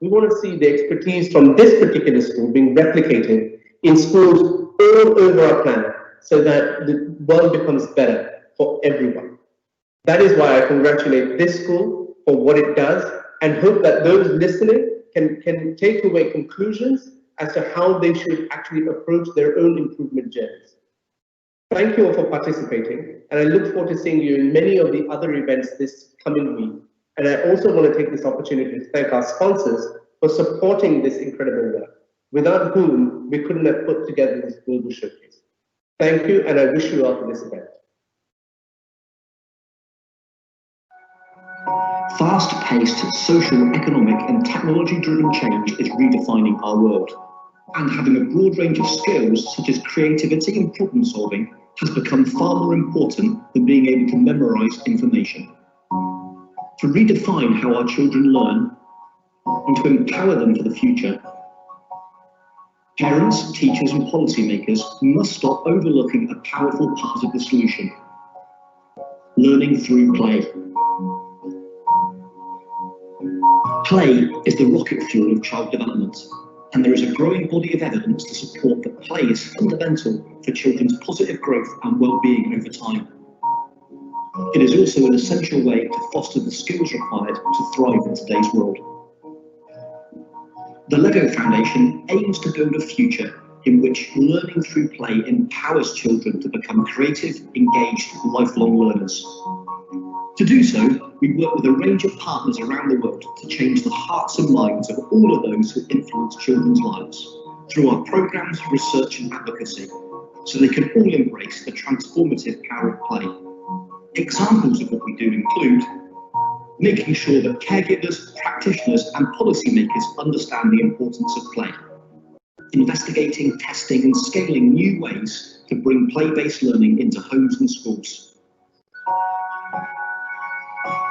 We want to see the expertise from this particular school being replicated in schools all over our planet so that the world becomes better for everyone. That is why I congratulate this school for what it does and hope that those listening can take away conclusions as to how they should actually approach their own improvement journeys. Thank you all for participating, and I look forward to seeing you in many of the other events this coming week. And I also want to take this opportunity to thank our sponsors for supporting this incredible work, without whom we couldn't have put together this global showcase. Thank you, and I wish you well for this event. Fast-paced social, economic and technology-driven change is redefining our world, and having a broad range of skills such as creativity and problem-solving has become far more important than being able to memorize information. To redefine how our children learn and to empower them for the future, parents, teachers and policymakers must stop overlooking a powerful part of the solution: learning through play. Play is the rocket fuel of child development, and there is a growing body of evidence to support that play is fundamental for children's positive growth and well-being over time. It is also an essential way to foster the skills required to thrive in today's world. The LEGO Foundation aims to build a future in which learning through play empowers children to become creative, engaged, lifelong learners. To do so, we work with a range of partners around the world to change the hearts and minds of all of those who influence children's lives through our programs, research and advocacy, so they can all embrace the transformative power of play. Examples of what we do include making sure that caregivers, practitioners and policymakers understand the importance of play, investigating, testing and scaling new ways to bring play-based learning into homes and schools,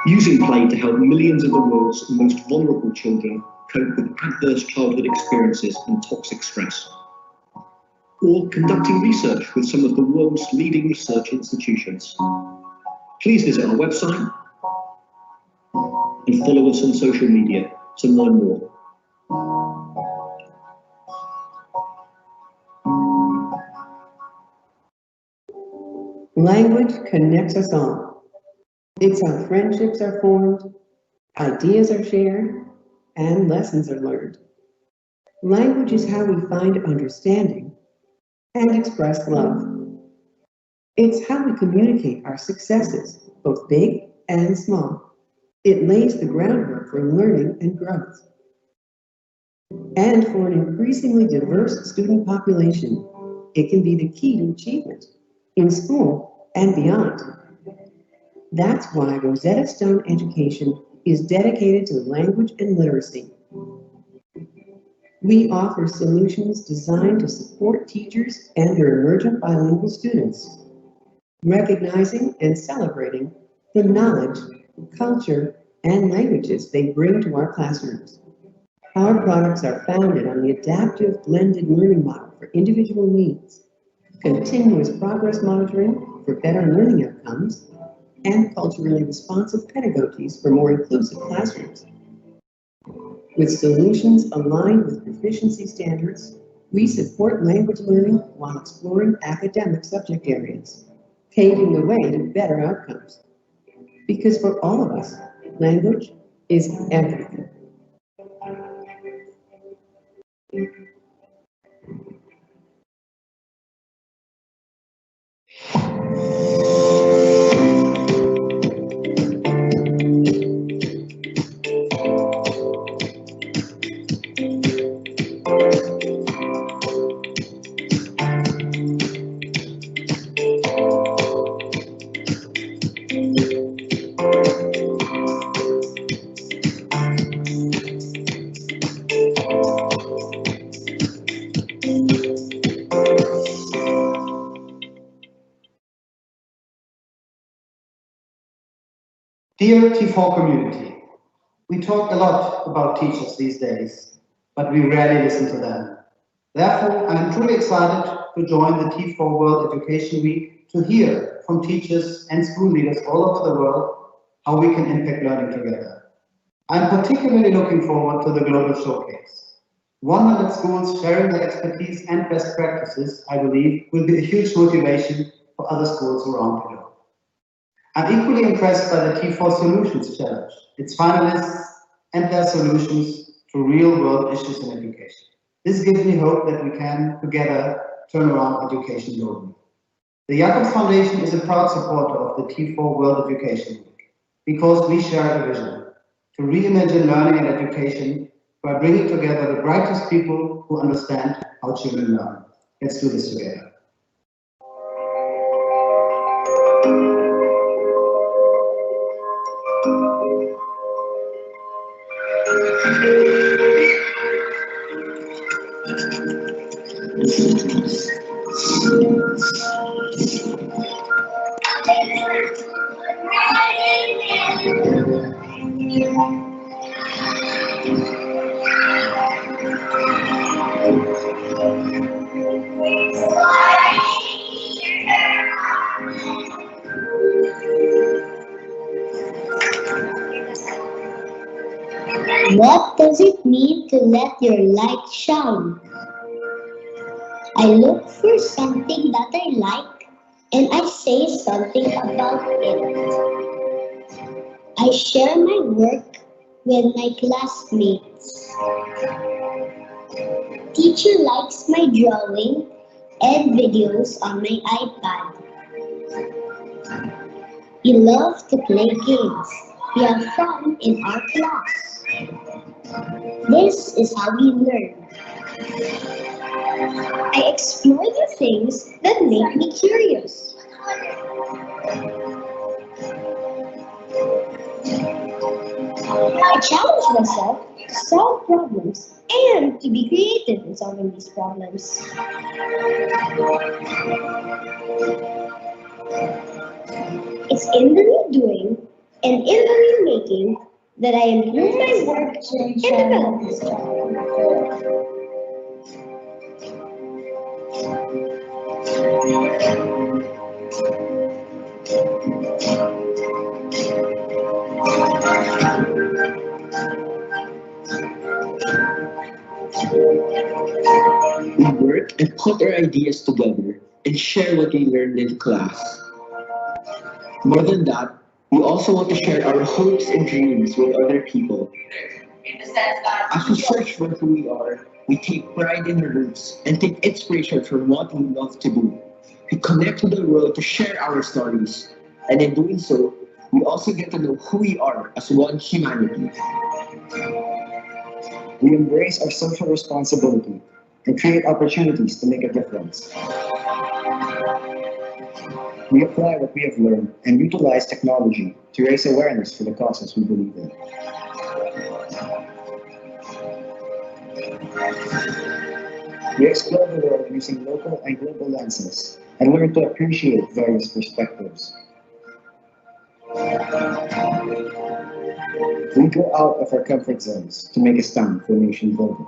using play to help millions of the world's most vulnerable children cope with adverse childhood experiences and toxic stress, or conducting research with some of the world's leading research institutions. Please visit our website and follow us on social media to learn more. Language connects us all. It's how friendships are formed, ideas are shared, and lessons are learned. Language is how we find understanding and express love. It's how we communicate our successes, both big and small. It lays the groundwork for learning and growth. And for an increasingly diverse student population, it can be the key to achievement in school and beyond. That's why Rosetta Stone education is dedicated to language and literacy. We offer solutions designed to support teachers and their emergent bilingual students, recognizing and celebrating the knowledge, culture, and languages they bring to our classrooms. Our products are founded on the adaptive blended learning model for individual needs, continuous progress monitoring for better learning outcomes, and culturally responsive pedagogies for more inclusive classrooms. With solutions aligned with proficiency standards, we support language learning while exploring academic subject areas, paving the way to better outcomes. Because for all of us, language is everything. Dear T4 community, we talk a lot about teachers these days, but we rarely listen to them. Therefore, I am truly excited to join the T4 World Education Week to hear from teachers and school leaders all over the world how we can impact learning together. I'm particularly looking forward to the global showcase. 100 schools sharing their expertise and best practices, I believe, will be a huge motivation for other schools around the globe. I'm equally impressed by the T4 Solutions Challenge, its finalists and their solutions to real-world issues in education. This gives me hope that we can, together, turn around education globally. The Jacobs Foundation is a proud supporter of the T4 World Education Week because we share a vision to reimagine learning and education by bringing together the brightest people who understand how children learn. Let's do this together. What does it mean to let your light shine? I look for something that I like and I say something about it. I share my work with my classmates. Teacher likes my drawing and videos on my iPad. We love to play games. We have fun in our class. This is how we learn. I explore the things that make me curious. I challenge myself to solve problems and to be creative in solving these problems. It's in the new doing and in the new making that I improve my work and develop this job. We work and put our ideas together and share what we learned in class. More than that, we also want to share our hopes and dreams with other people. As we search for who we are, we take pride in our roots and take inspiration from what we love to do. We connect with the world to share our stories, and in doing so, we also get to know who we are as one humanity. We embrace our social responsibility and create opportunities to make a difference. We apply what we have learned and utilize technology to raise awareness for the causes we believe in. We explore the world using local and global lenses and learn to appreciate various perspectives. We go out of our comfort zones to make a stand for nation building.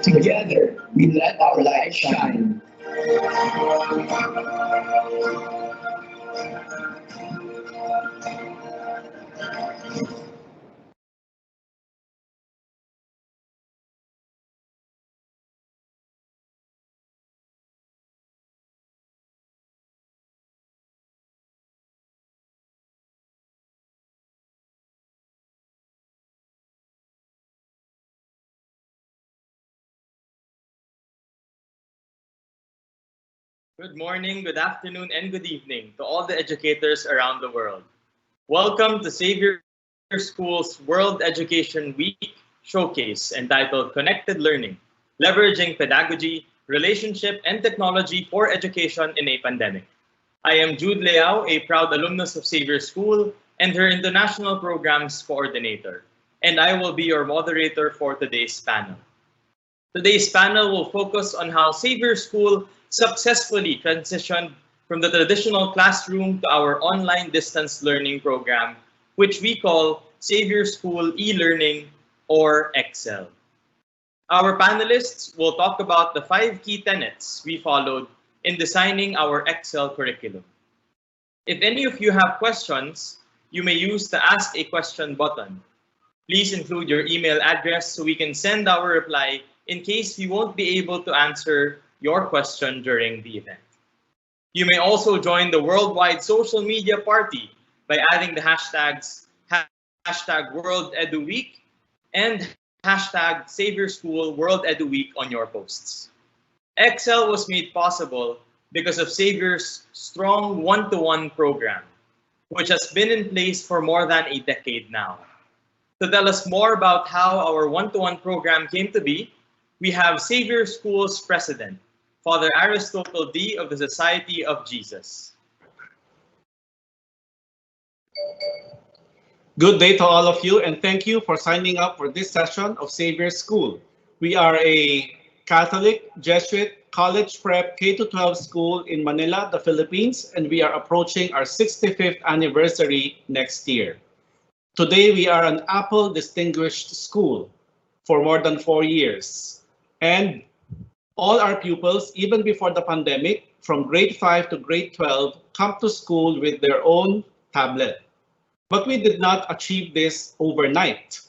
Together, we let our light shine. Good morning, good afternoon, and good evening to all the educators around the world. Welcome to Xavier School's World Education Week showcase entitled Connected Learning, Leveraging Pedagogy, Relationship, and Technology for Education in a Pandemic. I am Jude Leao, a proud alumnus of Xavier School and her International Programs Coordinator, and I will be your moderator for today's panel. Today's panel will focus on how Xavier School successfully transitioned from the traditional classroom to our online distance learning program, which we call Xavier School e-learning or Excel. Our panelists will talk about the 5 key tenets we followed in designing our Excel curriculum. If any of you have questions, you may use the Ask a Question button. Please include your email address so we can send our reply in case we won't be able to answer your question during the event. You may also join the worldwide social media party by adding the hashtags #WorldEduWeek and #Xavier World Edu Week on your posts. Excel was made possible because of Xavier's strong one-to-one program, which has been in place for more than a decade now. To tell us more about how our one-to-one program came to be, we have Xavier School's president, Father Aristotle D. of the Society of Jesus. Good day to all of you, and thank you for signing up for this session of Xavier School. We are a Catholic, Jesuit, college prep K-12 school in Manila, the Philippines, and we are approaching our 65th anniversary next year. Today, we are an Apple Distinguished School for more than 4 years. And all our pupils, even before the pandemic, from grade 5 to grade 12, come to school with their own tablet. But we did not achieve this overnight.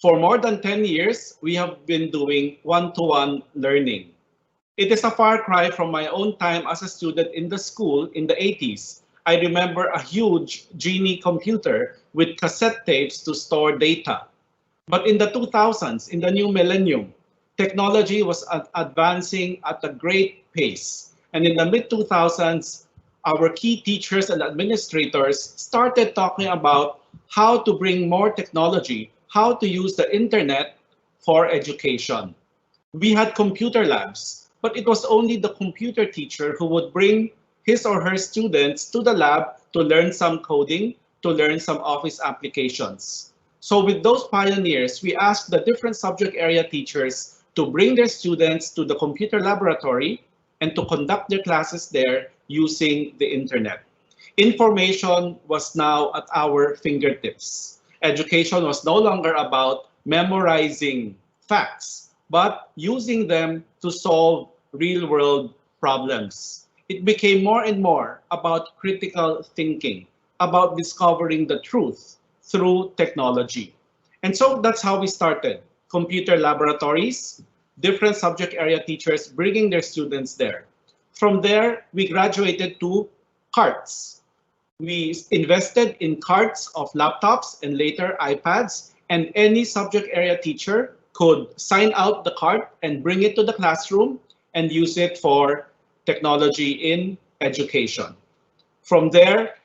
For more than 10 years, we have been doing one-to-one learning. It is a far cry from my own time as a student in the school in the 80s. I remember a huge Genie computer with cassette tapes to store data. But in the 2000s, in the new millennium, technology was advancing at a great pace. And in the mid-2000s, our key teachers and administrators started talking about how to bring more technology, how to use the internet for education. We had computer labs, but it was only the computer teacher who would bring his or her students to the lab to learn some coding, to learn some office applications. So with those pioneers, we asked the different subject area teachers to bring their students to the computer laboratory and to conduct their classes there using the internet. Information was now at our fingertips. Education was no longer about memorizing facts, but using them to solve real-world problems. It became more and more about critical thinking, about discovering the truth through technology. And so that's how we started. Computer laboratories, different subject area teachers bringing their students there. From there, we graduated to carts. We invested in carts of laptops and later iPads, and any subject area teacher could sign out the cart and bring it to the classroom and use it for technology in education. From there,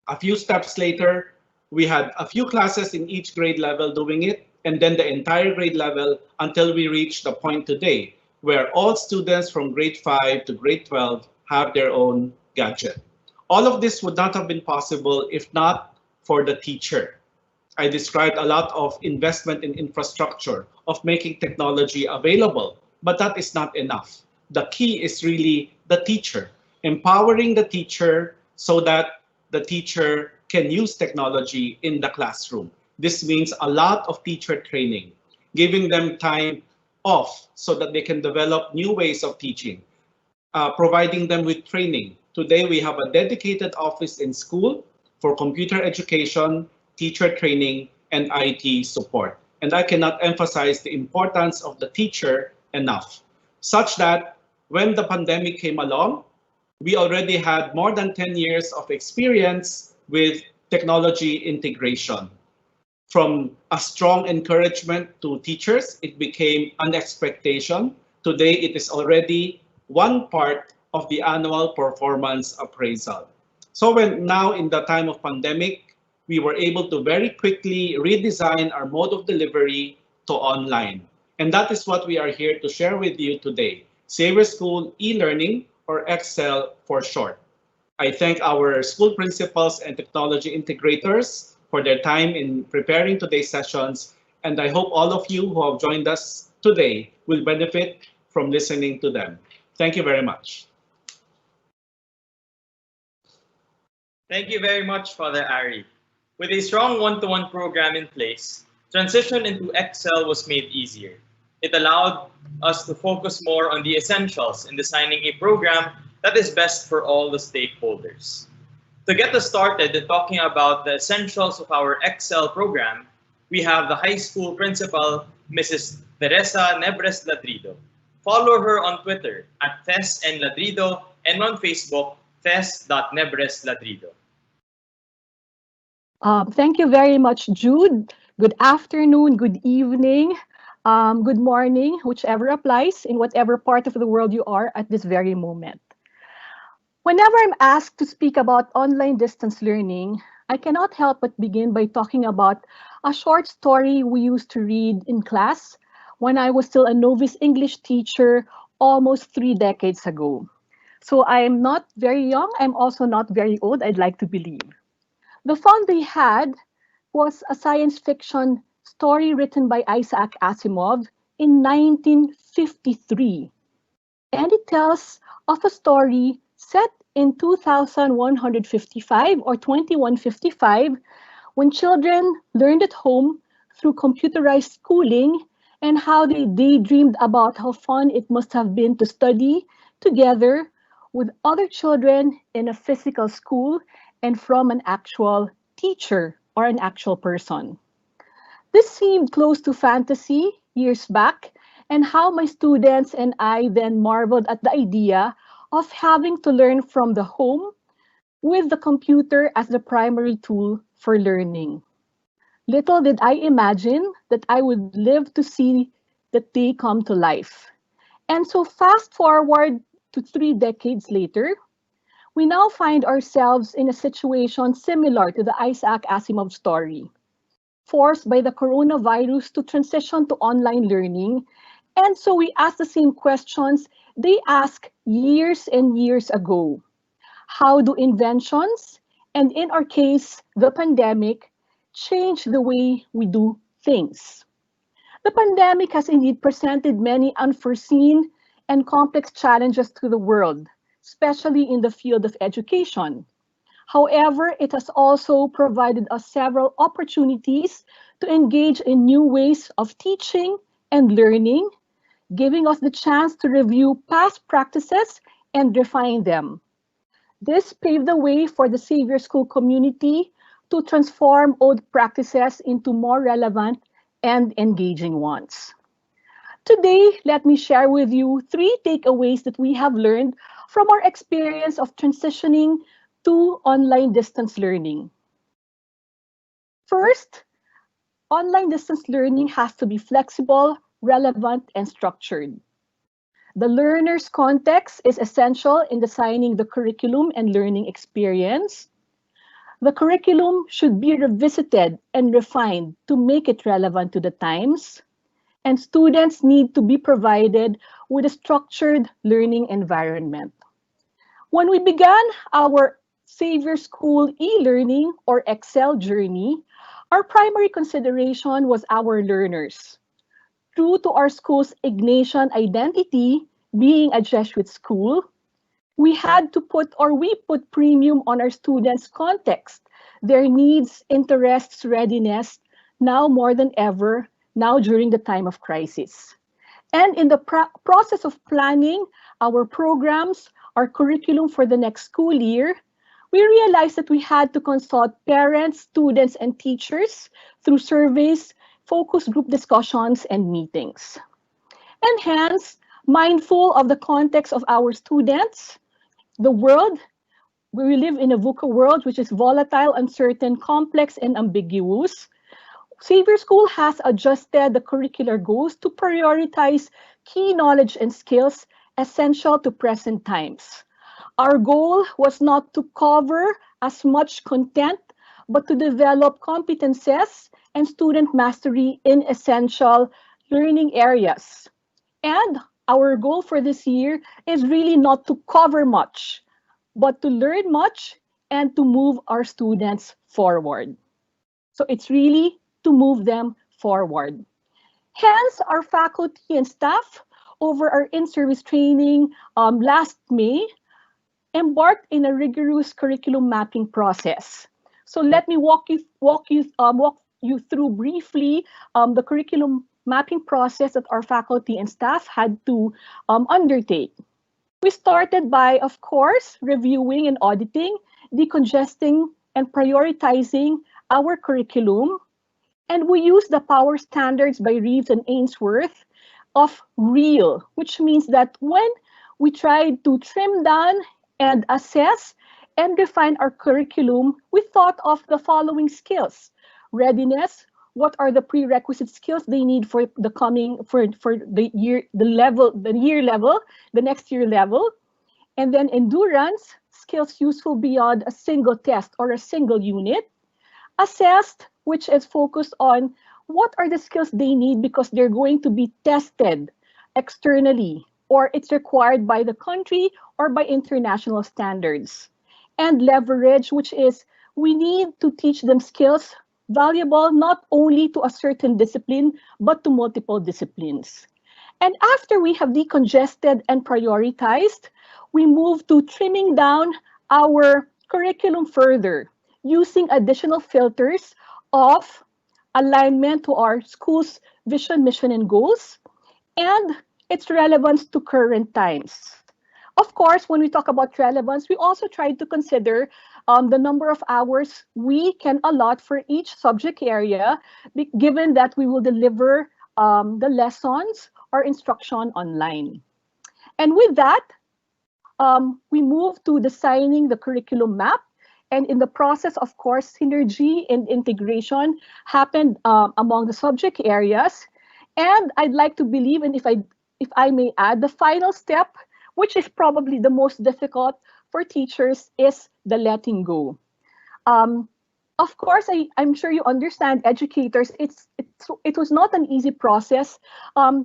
a few steps later, we had a few classes in each grade level doing it, and then the entire grade level until we reached the point today where all students from grade 5 to grade 12 have their own gadget. All of this would not have been possible if not for the teacher. I described a lot of investment in infrastructure, of making technology available, but that is not enough. The key is really the teacher, empowering the teacher so that the teacher can use technology in the classroom. This means a lot of teacher training, giving them time off so that they can develop new ways of teaching, providing them with training. Today, we have a dedicated office in school for computer education, teacher training, and IT support. And I cannot emphasize the importance of the teacher enough, such that when the pandemic came along, we already had more than 10 years of experience with technology integration. From a strong encouragement to teachers, it became an expectation. Today, it is already one part of the annual performance appraisal. So when now in the time of pandemic, we were able to very quickly redesign our mode of delivery to online. And that is what we are here to share with you today. Xavier School e-learning, or Excel for short. I thank our school principals and technology integrators for their time in preparing today's sessions, and I hope all of you who have joined us today will benefit from listening to them. Thank you very much. Thank you very much, Father Ari. With a strong one-to-one program in place, transition into Excel was made easier. It allowed us to focus more on the essentials in designing a program that is best for all the stakeholders. To get us started in talking about the essentials of our Excel program, we have the high school principal, Mrs. Teresa Nebres Ladrido. Follow her on Twitter at TesNLadrido and on Facebook, Tes.Nebres Ladrido. Thank you very much, Jude. Good afternoon, good evening, good morning, whichever applies in whatever part of the world you are at this very moment. Whenever I'm asked to speak about online distance learning, I cannot help but begin by talking about a short story we used to read in class when I was still a novice English teacher almost 3 decades ago. So I'm not very young, I'm also not very old, I'd like to believe. The fun they had was a science fiction story written by Isaac Asimov in 1953. And it tells of a story set in 2155 or 2155 when children learned at home through computerized schooling and how they daydreamed about how fun it must have been to study together with other children in a physical school and from an actual teacher or an actual person. This seemed close to fantasy years back, and how my students and I then marveled at the idea of having to learn from the home with the computer as the primary tool for learning. Little did I imagine that I would live to see that day come to life. And so fast forward to 3 decades later, we now find ourselves in a situation similar to the Isaac Asimov story, forced by the coronavirus to transition to online learning. And so we ask the same questions they asked years and years ago. How do inventions, and in our case, the pandemic, change the way we do things? The pandemic has indeed presented many unforeseen and complex challenges to the world, especially in the field of education. However, it has also provided us several opportunities to engage in new ways of teaching and learning, giving us the chance to review past practices and refine them. This paved the way for the Xavier School community to transform old practices into more relevant and engaging ones. Today, let me share with you 3 takeaways that we have learned from our experience of transitioning to online distance learning. First, online distance learning has to be flexible, relevant, and structured. The learner's context is essential in designing the curriculum and learning experience. The curriculum should be revisited and refined to make it relevant to the times. And students need to be provided with a structured learning environment. When we began our Xavier School e-learning or Excel journey, our primary consideration was our learners. True to our school's Ignatian identity, being a Jesuit school, we put premium on our students' context, their needs, interests, readiness, now more than ever, now during the time of crisis. And in the process of planning our programs, our curriculum for the next school year, we realized that we had to consult parents, students, and teachers through surveys, focus group discussions, and meetings. And hence, mindful of the context of our students, the world, we live in a VUCA world which is volatile, uncertain, complex, and ambiguous. Xavier School has adjusted the curricular goals to prioritize key knowledge and skills essential to present times. Our goal was not to cover as much content, but to develop competences and student mastery in essential learning areas. And our goal for this year is really not to cover much, but to learn much and to move our students forward. So it's really to move them forward. Hence, our faculty and staff over our in-service training last May embarked in a rigorous curriculum mapping process. So let me walk you through briefly the curriculum mapping process that our faculty and staff had to undertake. We started by, of course, reviewing and auditing, decongesting and prioritizing our curriculum. And we use the power standards by Reeves and Ainsworth of REAL, which means that when we tried to trim down and assess and refine our curriculum, we thought of the following skills: readiness, what are the prerequisite skills they need for the coming for the year, the next year level, and then endurance, skills useful beyond a single test or a single unit, assessed, which is focused on what are the skills they need because they're going to be tested externally or it's required by the country or by international standards. And leverage, which is we need to teach them skills valuable not only to a certain discipline, but to multiple disciplines. And after we have decongested and prioritized, we move to trimming down our curriculum further using additional filters of alignment to our school's vision, mission, and goals, and its relevance to current times. Of course, when we talk about relevance, we also try to consider the number of hours we can allot for each subject area, given that we will deliver the lessons or instruction online. And with that, we move to designing the curriculum map. And in the process, of course, synergy and integration happened among the subject areas. And I'd like to believe, and if I may add, the final step, which is probably the most difficult for teachers, is the letting go. Of course, I'm sure you understand, educators, it was not an easy process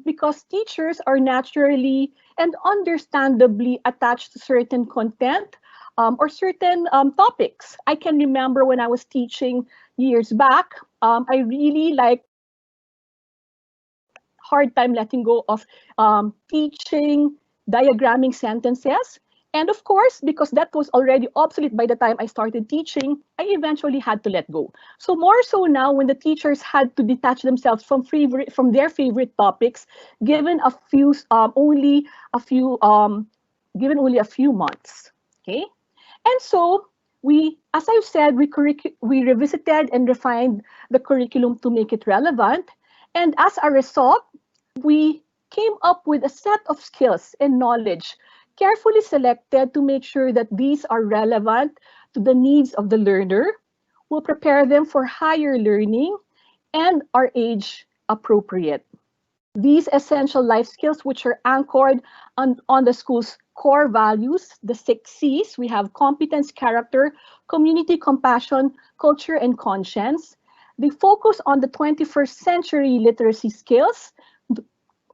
because teachers are naturally and understandably attached to certain content or certain topics. I can remember when I was teaching years back, I really hard time letting go of teaching, diagramming sentences. And of course, because that was already obsolete by the time I started teaching, I eventually had to let go. So more so now when the teachers had to detach themselves from their favorite topics, given only a few months. Okay. And so as I've said, we revisited and refined the curriculum to make it relevant. And as a result, we came up with a set of skills and knowledge carefully selected to make sure that these are relevant to the needs of the learner, will prepare them for higher learning, and are age appropriate. These essential life skills, which are anchored on the school's core values, the 6 C's, we have competence, character, community, compassion, culture, and conscience. They focus on the 21st century literacy skills,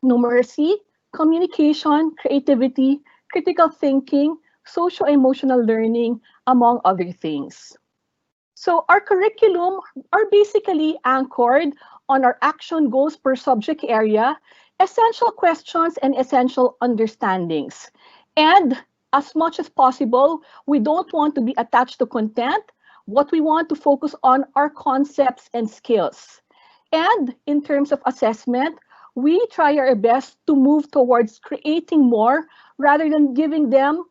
numeracy, communication, creativity, critical thinking, social-emotional learning, among other things. So our curriculum are basically anchored on our action goals per subject area, essential questions, and essential understandings. And as much as possible, we don't want to be attached to content. What we want to focus on are concepts and skills. And in terms of assessment, we try our best to move towards creating more rather than giving them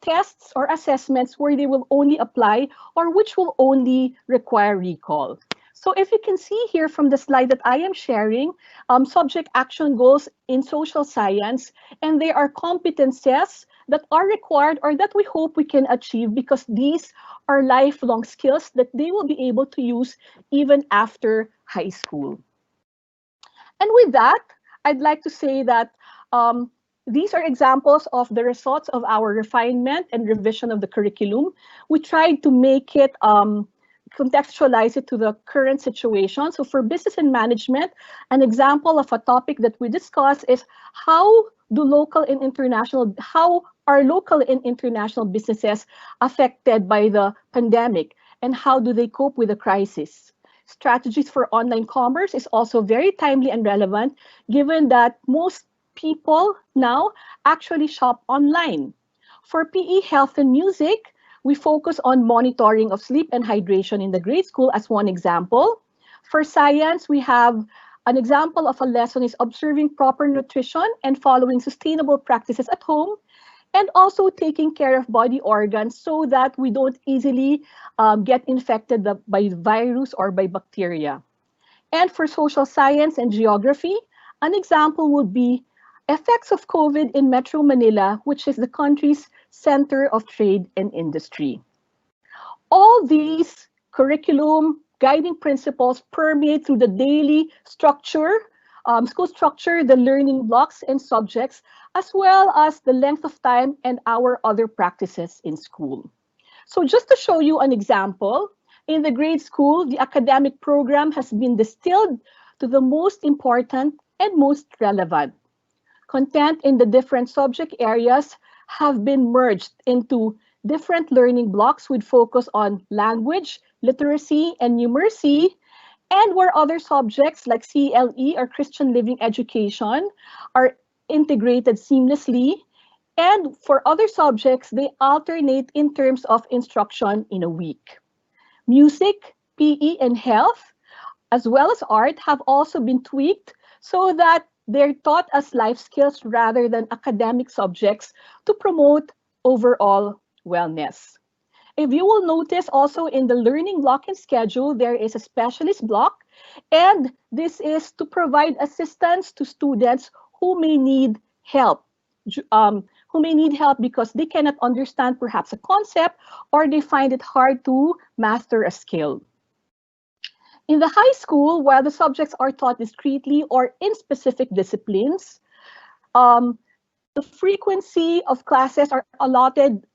tests or assessments where they will only apply or which will only require recall. So if you can see here from the slide that I am sharing, subject action goals in social science, and they are competences that are required or that we hope we can achieve because these are lifelong skills that they will be able to use even after high school. And with that, I'd like to say that these are examples of the results of our refinement and revision of the curriculum. We tried to make it contextualize it to the current situation. So for business and management, an example of a topic that we discuss is how are local and international businesses affected by the pandemic, and how do they cope with the crisis? Strategies for online commerce is also very timely and relevant, given that most people now actually shop online. For PE, health and music, we focus on monitoring of sleep and hydration in the grade school as one example. For science, we have an example of a lesson is observing proper nutrition and following sustainable practices at home, and also taking care of body organs so that we don't easily get infected by virus or by bacteria. And for social science and geography, an example would be effects of COVID in Metro Manila, which is the country's center of trade and industry. All these curriculum guiding principles permeate through the daily structure, school structure, the learning blocks and subjects, as well as the length of time and our other practices in school. So just to show you an example, in the grade school, the academic program has been distilled to the most important and most relevant. Content in the different subject areas have been merged into different learning blocks with focus on language, literacy, and numeracy, and where other subjects like CLE or Christian Living Education are integrated seamlessly. And for other subjects, they alternate in terms of instruction in a week. Music, PE, and health, as well as art, have also been tweaked so that they're taught as life skills rather than academic subjects to promote overall wellness. If you will notice also in the learning block and schedule, there is a specialist block, and this is to provide assistance to students who may need help, because they cannot understand perhaps a concept or they find it hard to master a skill. In the high school, while the subjects are taught discretely or in specific disciplines, the frequency of classes are allotted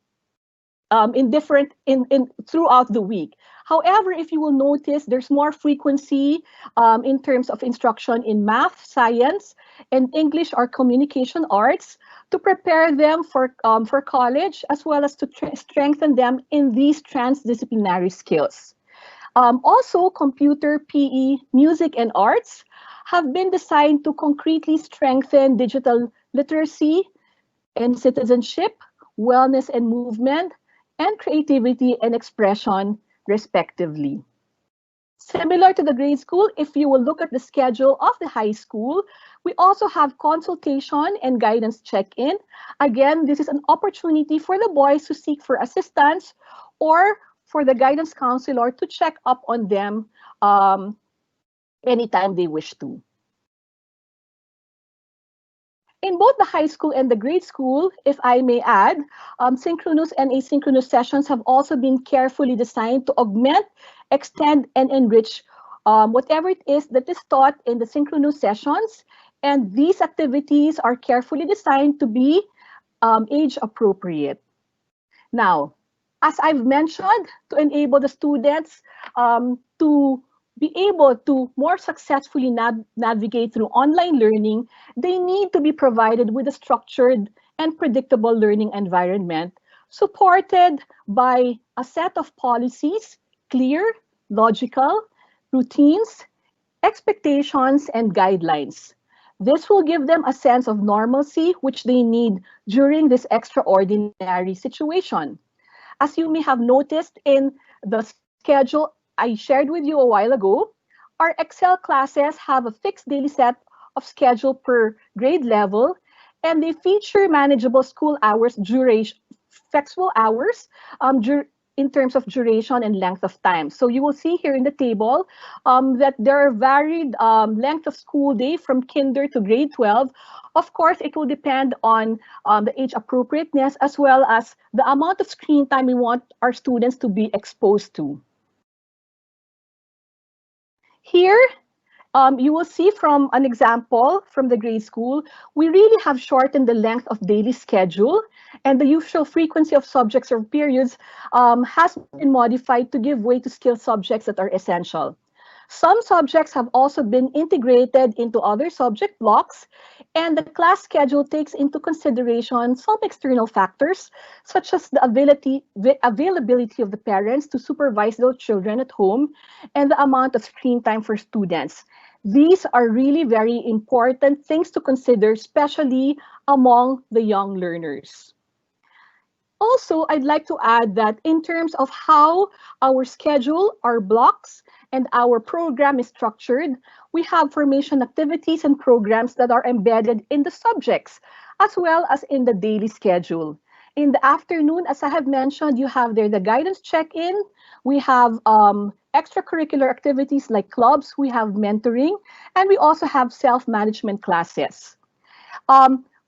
throughout the week. However, if you will notice, there's more frequency in terms of instruction in math, science, and English or communication arts to prepare them for college, as well as to strengthen them in these transdisciplinary skills. Also, computer, PE, music, and arts have been designed to concretely strengthen digital literacy and citizenship, wellness and movement, and creativity and expression, respectively. Similar to the grade school, if you will look at the schedule of the high school, we also have consultation and guidance check-in. Again, this is an opportunity for the boys to seek for assistance or for the guidance counselor to check up on them anytime they wish to. In both the high school and the grade school, if I may add, synchronous and asynchronous sessions have also been carefully designed to augment, extend, and enrich whatever it is that is taught in the synchronous sessions. And these activities are carefully designed to be age appropriate. Now, as I've mentioned, to enable the students to be able to more successfully navigate through online learning, they need to be provided with a structured and predictable learning environment supported by a set of policies, clear, logical, routines, expectations, and guidelines. This will give them a sense of normalcy, which they need during this extraordinary situation. As you may have noticed in the schedule I shared with you a while ago, our Excel classes have a fixed daily set of schedule per grade level, and they feature manageable school hours duration, flexible hours in terms of duration and length of time. So you will see here in the table that there are varied length of school day from kinder to grade 12. Of course, it will depend on the age appropriateness as well as the amount of screen time we want our students to be exposed to. Here, you will see from an example from the grade school, we really have shortened the length of daily schedule, and the usual frequency of subjects or periods has been modified to give way to skill subjects that are essential. Some subjects have also been integrated into other subject blocks, and the class schedule takes into consideration some external factors, such as the availability of the parents to supervise their children at home and the amount of screen time for students. These are really very important things to consider, especially among the young learners. Also, I'd like to add that in terms of how our schedule, our blocks, and our program is structured, we have formation activities and programs that are embedded in the subjects, as well as in the daily schedule. In the afternoon, as I have mentioned, you have there the guidance check-in. We have extracurricular activities like clubs, we have mentoring, and we also have self-management classes.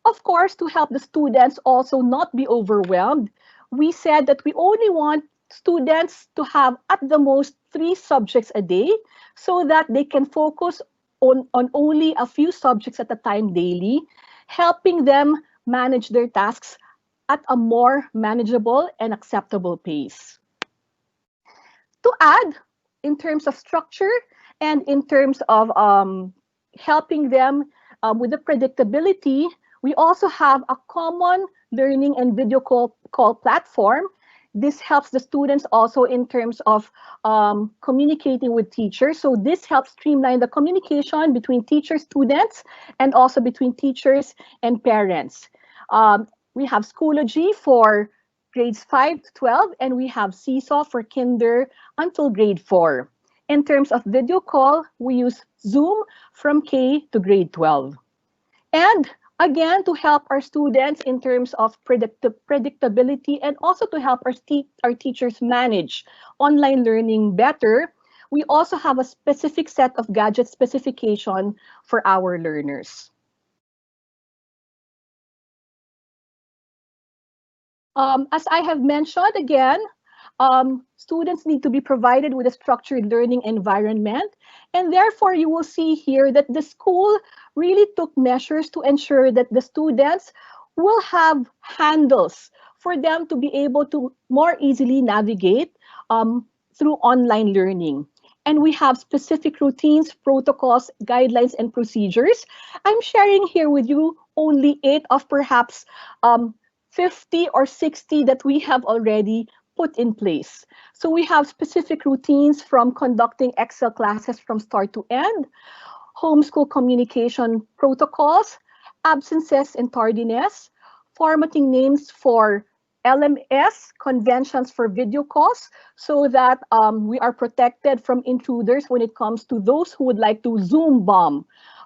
Of course, to help the students also not be overwhelmed, we said that we only want students to have at the most 3 subjects a day so that they can focus on only a few subjects at a time daily, helping them manage their tasks at a more manageable and acceptable pace. To add, in terms of structure and in terms of helping them with the predictability, we also have a common learning and video call platform. This helps the students also in terms of communicating with teachers. So this helps streamline the communication between teachers, students, and also between teachers and parents. We have Schoology for grades 5 to 12, and we have Seesaw for kinder until grade 4. In terms of video call, we use Zoom from K to grade 12. And again, to help our students in terms of predictability and also to help our teachers manage online learning better, we also have a specific set of gadget specification for our learners. As I have mentioned again, students need to be provided with a structured learning environment, and therefore you will see here that the school really took measures to ensure that the students will have handles for them to be able to more easily navigate through online learning. And we have specific routines, protocols, guidelines, and procedures. I'm sharing here with you only 8 of perhaps 50 or 60 that we have already put in place. So we have specific routines from conducting Excel classes from start to end, homeschool communication protocols, absences and tardiness, formatting names for LMS, conventions for video calls, so that we are protected from intruders when it comes to those who would like to Zoom bomb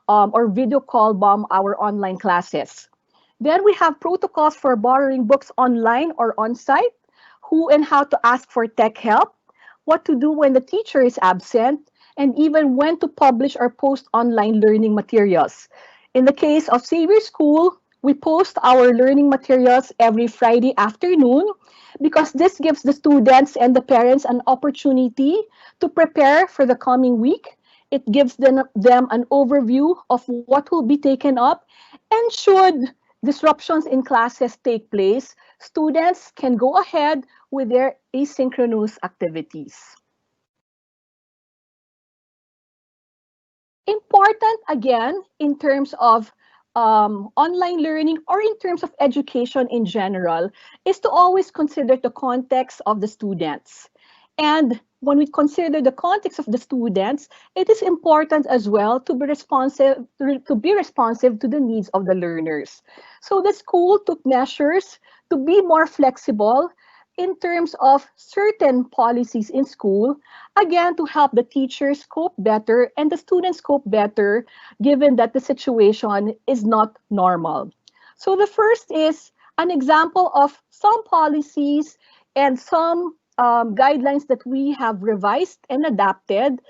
or video call bomb our online classes. Then we have protocols for borrowing books online or on-site, who and how to ask for tech help, what to do when the teacher is absent, and even when to publish or post online learning materials. In the case of Xavier School, we post our learning materials every Friday afternoon because this gives the students and the parents an opportunity to prepare for the coming week. It gives them an overview of what will be taken up, and should disruptions in classes take place, students can go ahead with their asynchronous activities. Important again in terms of online learning or in terms of education in general is to always consider the context of the students. And when we consider the context of the students, it is important as well to be responsive to the needs of the learners. So the school took measures to be more flexible in terms of certain policies in school, again, to help the teachers cope better and the students cope better, given that the situation is not normal. So the first is an example of some policies and some guidelines that we have revised and adapted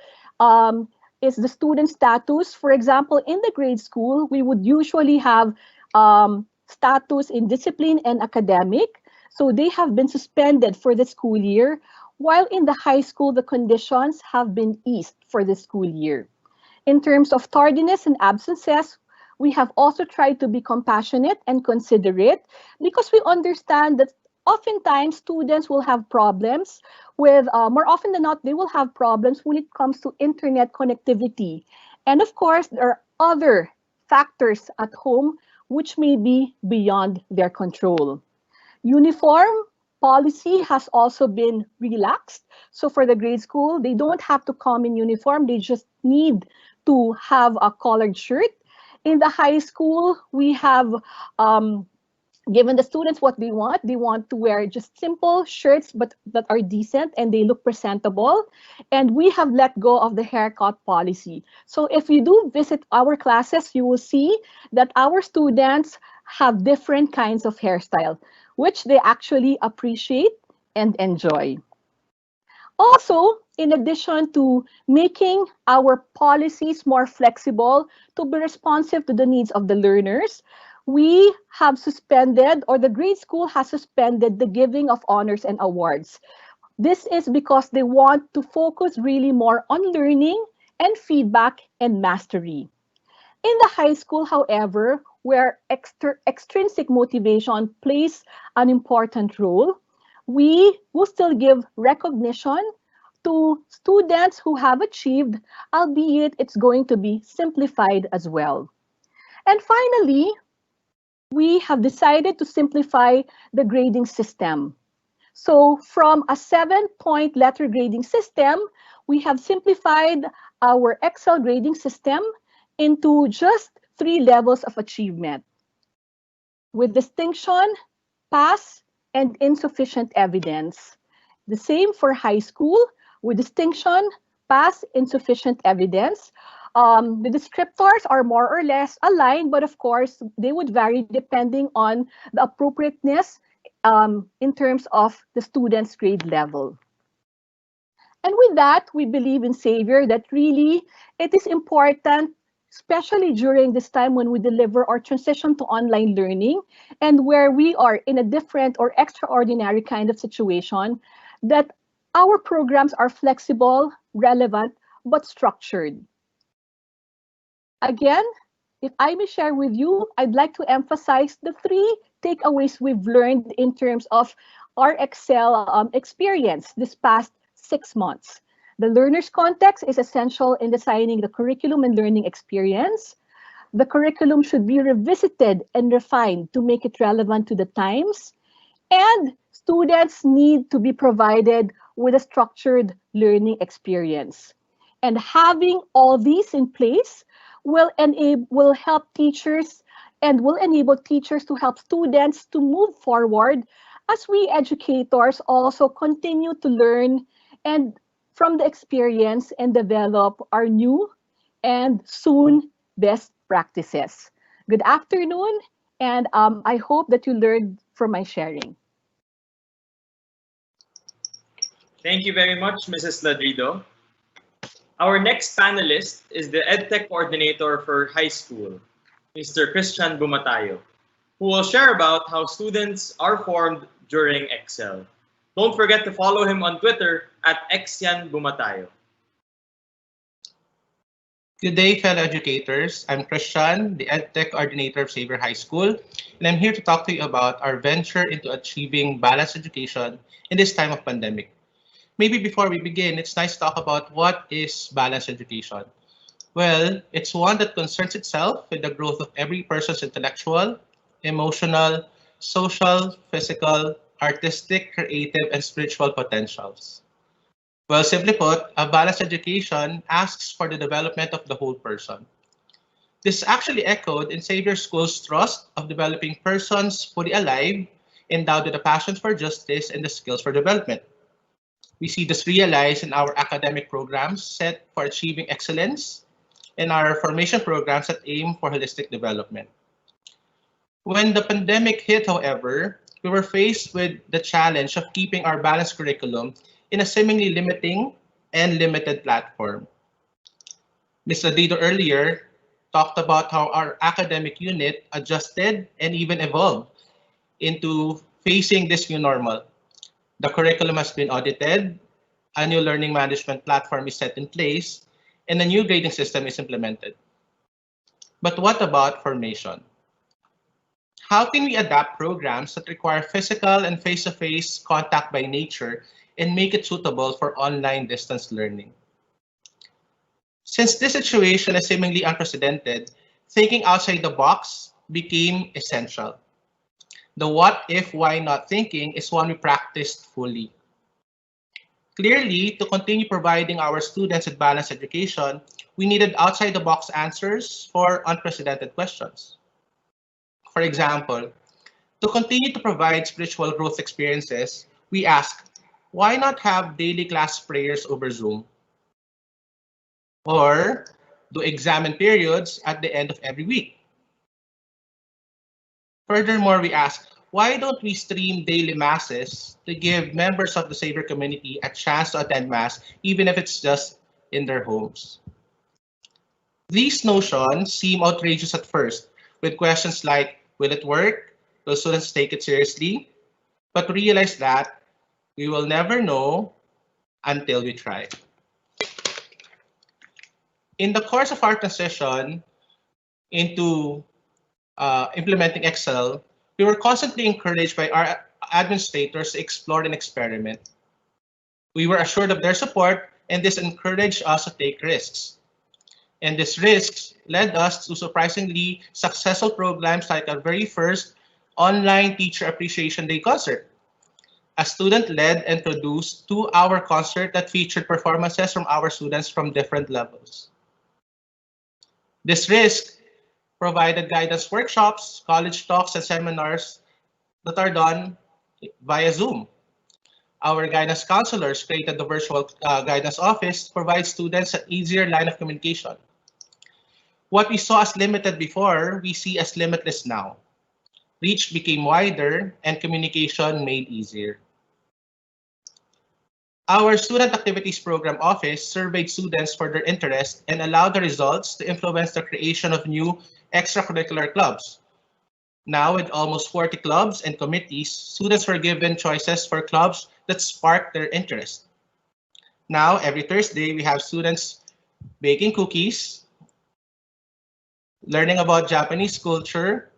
is the student status. For example, in the grade school, we would usually have status in discipline and academic. So they have been suspended for the school year, while in the high school, the conditions have been eased for the school year. In terms of tardiness and absences, we have also tried to be compassionate and considerate because we understand that oftentimes students will have problems with, more often than not, they will have problems when it comes to internet connectivity. And of course, there are other factors at home which may be beyond their control. Uniform policy has also been relaxed. So for the grade school, they don't have to come in uniform. They just need to have a collared shirt. In the high school, we have given the students what they want to wear just simple shirts but that are decent and they look presentable. And we have let go of the haircut policy. So if you do visit our classes, you will see that our students have different kinds of hairstyle, which they actually appreciate and enjoy. Also, in addition to making our policies more flexible to be responsive to the needs of the learners, we have suspended, or the grade school has suspended, the giving of honors and awards. This is because they want to focus really more on learning and feedback and mastery. In the high school, however, where extrinsic motivation plays an important role, we will still give recognition to students who have achieved, albeit it's going to be simplified as well. And finally, we have decided to simplify the grading system. So from a 7-point letter grading system, we have simplified our Excel grading system into just 3 levels of achievement, with distinction, pass, and insufficient evidence. The same for high school, with distinction, pass, insufficient evidence. The descriptors are more or less aligned, but of course, they would vary depending on the appropriateness in terms of the student's grade level. And with that, we believe in Xavier that really it is important, especially during this time when we deliver or transition to online learning and where we are in a different or extraordinary kind of situation, that our programs are flexible, relevant, but structured. Again, if I may share with you, I'd like to emphasize the 3 takeaways we've learned in terms of our Excel experience this past 6 months. The learner's context is essential in designing the curriculum and learning experience. The curriculum should be revisited and refined to make it relevant to the times. And students need to be provided with a structured learning experience. And having all these in place will help teachers and will enable teachers to help students to move forward as we educators also continue to learn and from the experience and develop our new and soon best practices. Good afternoon, and I hope that you learned from my sharing. Thank you very much, Mrs. Ladrido. Our next panelist is the EdTech coordinator for high school, Mr. Christian Bumatayo, who will share about how students are formed during Excel. Don't forget to follow him on Twitter at @XianBumatayo. Good day, fellow educators. I'm Christian, the EdTech coordinator of Xavier High School, and I'm here to talk to you about our venture into achieving balanced education in this time of pandemic. Maybe before we begin, it's nice to talk about what is balanced education. Well, it's one that concerns itself with the growth of every person's intellectual, emotional, social, physical, artistic, creative, and spiritual potentials. Well, simply put, a balanced education asks for the development of the whole person. This is actually echoed in Xavier School's thrust of developing persons fully alive, endowed with a passion for justice and the skills for development. We see this realized in our academic programs set for achieving excellence and our formation programs that aim for holistic development. When the pandemic hit, however, we were faced with the challenge of keeping our balanced curriculum in a seemingly limiting and limited platform. Ms. Ladrido earlier talked about how our academic unit adjusted and even evolved into facing this new normal. The curriculum has been audited, a new learning management platform is set in place, and a new grading system is implemented. But what about formation? How can we adapt programs that require physical and face-to-face contact by nature and make it suitable for online distance learning? Since this situation is seemingly unprecedented, thinking outside the box became essential. The what if, why not thinking is one we practiced fully. Clearly, to continue providing our students with balanced education, we needed outside-the-box answers for unprecedented questions. For example, To continue to provide spiritual growth experiences, we ask, why not have daily class prayers over Zoom? Or do examine periods at the end of every week? Furthermore, we ask, why don't we stream daily masses to give members of the Savior community a chance to attend mass, even if it's just in their homes? These notions seem outrageous at first, with questions like, will it work? Will students take it seriously? But realize that we will never know until we try. In the course of our transition into implementing Excel, we were constantly encouraged by our administrators to explore and experiment. We were assured of their support, and this encouraged us to take risks. And these risks led us to surprisingly successful programs like our very first online Teacher Appreciation Day concert, a student-led and produced 2-hour concert that featured performances from our students from different levels. This risk provided guidance workshops, college talks, and seminars that are done via Zoom. Our guidance counselors created the virtual guidance office to provide students an easier line of communication. What we saw as limited before, we see as limitless now. Reach became wider and communication made easier. Our Student Activities Program Office surveyed students for their interest and allowed the results to influence the creation of new extracurricular clubs. Now, with almost 40 clubs and committees, students were given choices for clubs that sparked their interest. Now, every Thursday, we have students baking cookies, learning about Japanese culture,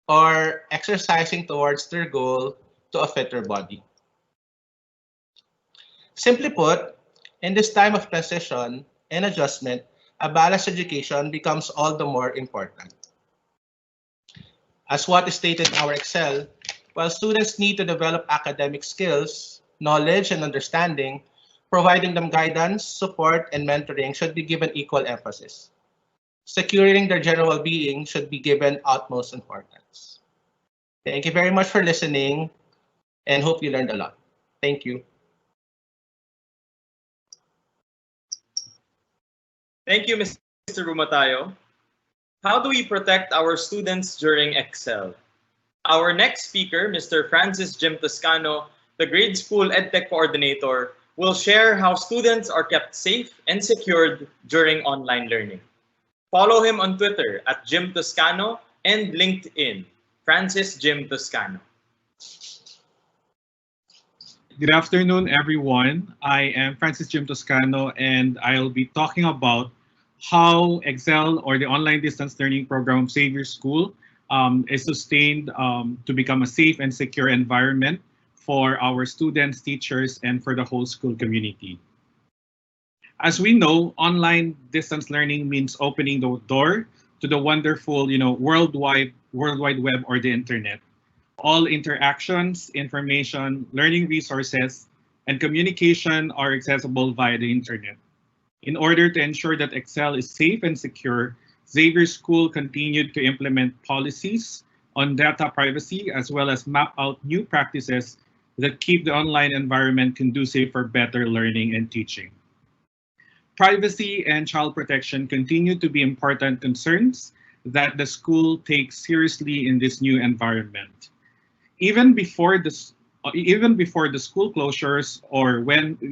or exercising towards their goal to a fitter body. Simply put, in this time of transition and adjustment, a balanced education becomes all the more important. As what is stated in our Excel, while students need to develop academic skills, knowledge, and understanding, providing them guidance, support, and mentoring should be given equal emphasis. Securing their general well-being should be given utmost importance. Thank you very much for listening and hope you learned a lot. Thank you. Thank you, Mr. Rumatayo. How do we protect our students during Excel? Our next speaker, Mr. Francis Jim Toscano, the grade school EdTech coordinator, will share how students are kept safe and secured during online learning. Follow him on Twitter at Jim Toscano and LinkedIn, Francis Jim Toscano. Good afternoon, everyone. I am Francis Jim Toscano, and I'll be talking about how Excel, or the online distance learning program of Xavier School, is sustained to become a safe and secure environment for our students, teachers, and for the whole school community. As we know, online distance learning means opening the door to the wonderful, World Wide Web, or the internet. All interactions, information, learning resources, and communication are accessible via the internet. In order to ensure that Excel is safe and secure, Xavier School continued to implement policies on data privacy, as well as map out new practices that keep the online environment conducive for better learning and teaching. Privacy and child protection continue to be important concerns that the school takes seriously in this new environment. Even before the school closures, or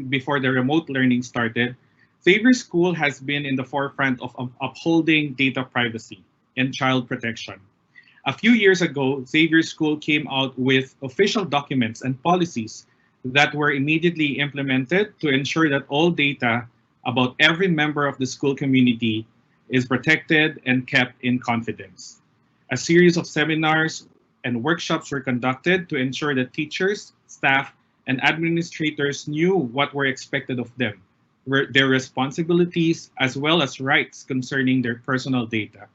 before the remote learning started, Xavier School has been in the forefront of upholding data privacy and child protection. A few years ago, Xavier School came out with official documents and policies that were immediately implemented to ensure that all data about every member of the school community is protected and kept in confidence. A series of seminars and workshops were conducted to ensure that teachers, staff, and administrators knew what were expected of them, their responsibilities, as well as rights concerning their personal data.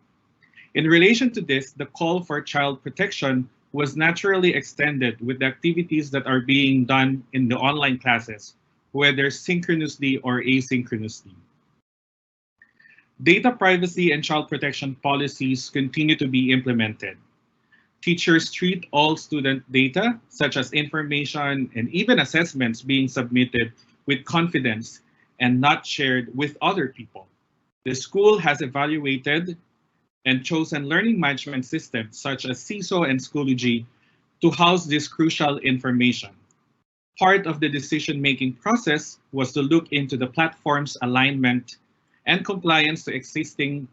In relation to this, the call for child protection was naturally extended with the activities that are being done in the online classes, whether synchronously or asynchronously. Data privacy and child protection policies continue to be implemented. Teachers treat all student data, such as information and even assessments, being submitted with confidence and not shared with other people. The school has evaluated and chosen learning management systems such as CISO and Schoology to house this crucial information. Part of the decision-making process was to look into the platform's alignment and compliance to existing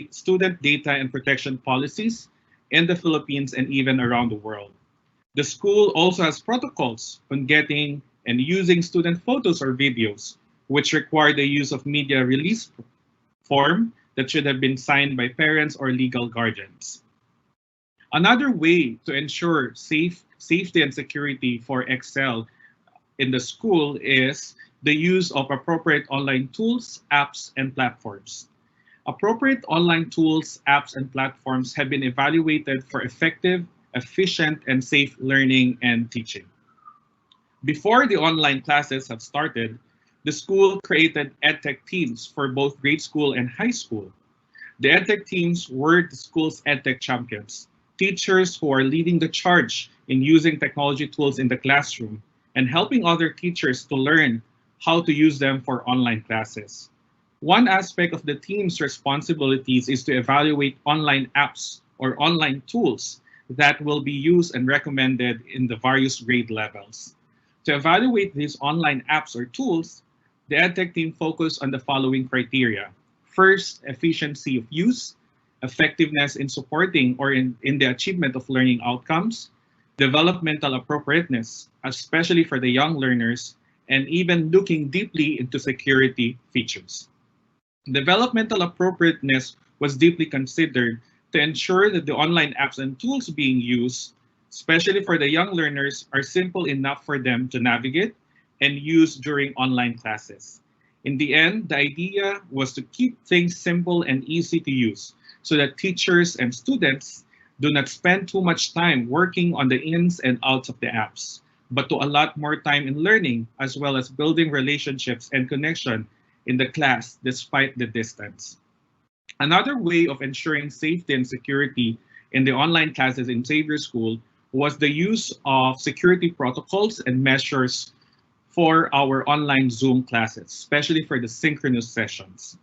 student data and protection policies in the Philippines and even around the world. The school also has protocols on getting and using student photos or videos, which require the use of media release form that should have been signed by parents or legal guardians. Another way to ensure safety and security for Excel in the school is the use of appropriate online tools, apps, and platforms. Appropriate online tools, apps, and platforms have been evaluated for effective, efficient, and safe learning and teaching. Before the online classes have started, the school created EdTech teams for both grade school and high school. The EdTech teams were the school's EdTech champions, teachers who are leading the charge in using technology tools in the classroom and helping other teachers to learn how to use them for online classes. One aspect of the team's responsibilities is to evaluate online apps or online tools that will be used and recommended in the various grade levels. To evaluate these online apps or tools, the EdTech team focused on the following criteria. First, efficiency of use, effectiveness in supporting or in the achievement of learning outcomes, developmental appropriateness, especially for the young learners, and even looking deeply into security features. Developmental appropriateness was deeply considered to ensure that the online apps and tools being used, especially for the young learners, are simple enough for them to navigate and use during online classes. In the end, the idea was to keep things simple and easy to use so that teachers and students do not spend too much time working on the ins and outs of the apps, but to allot more time in learning as well as building relationships and connection in the class despite the distance. Another way of ensuring safety and security in the online classes in Xavier School was the use of security protocols and measures for our online Zoom classes, especially for the synchronous sessions.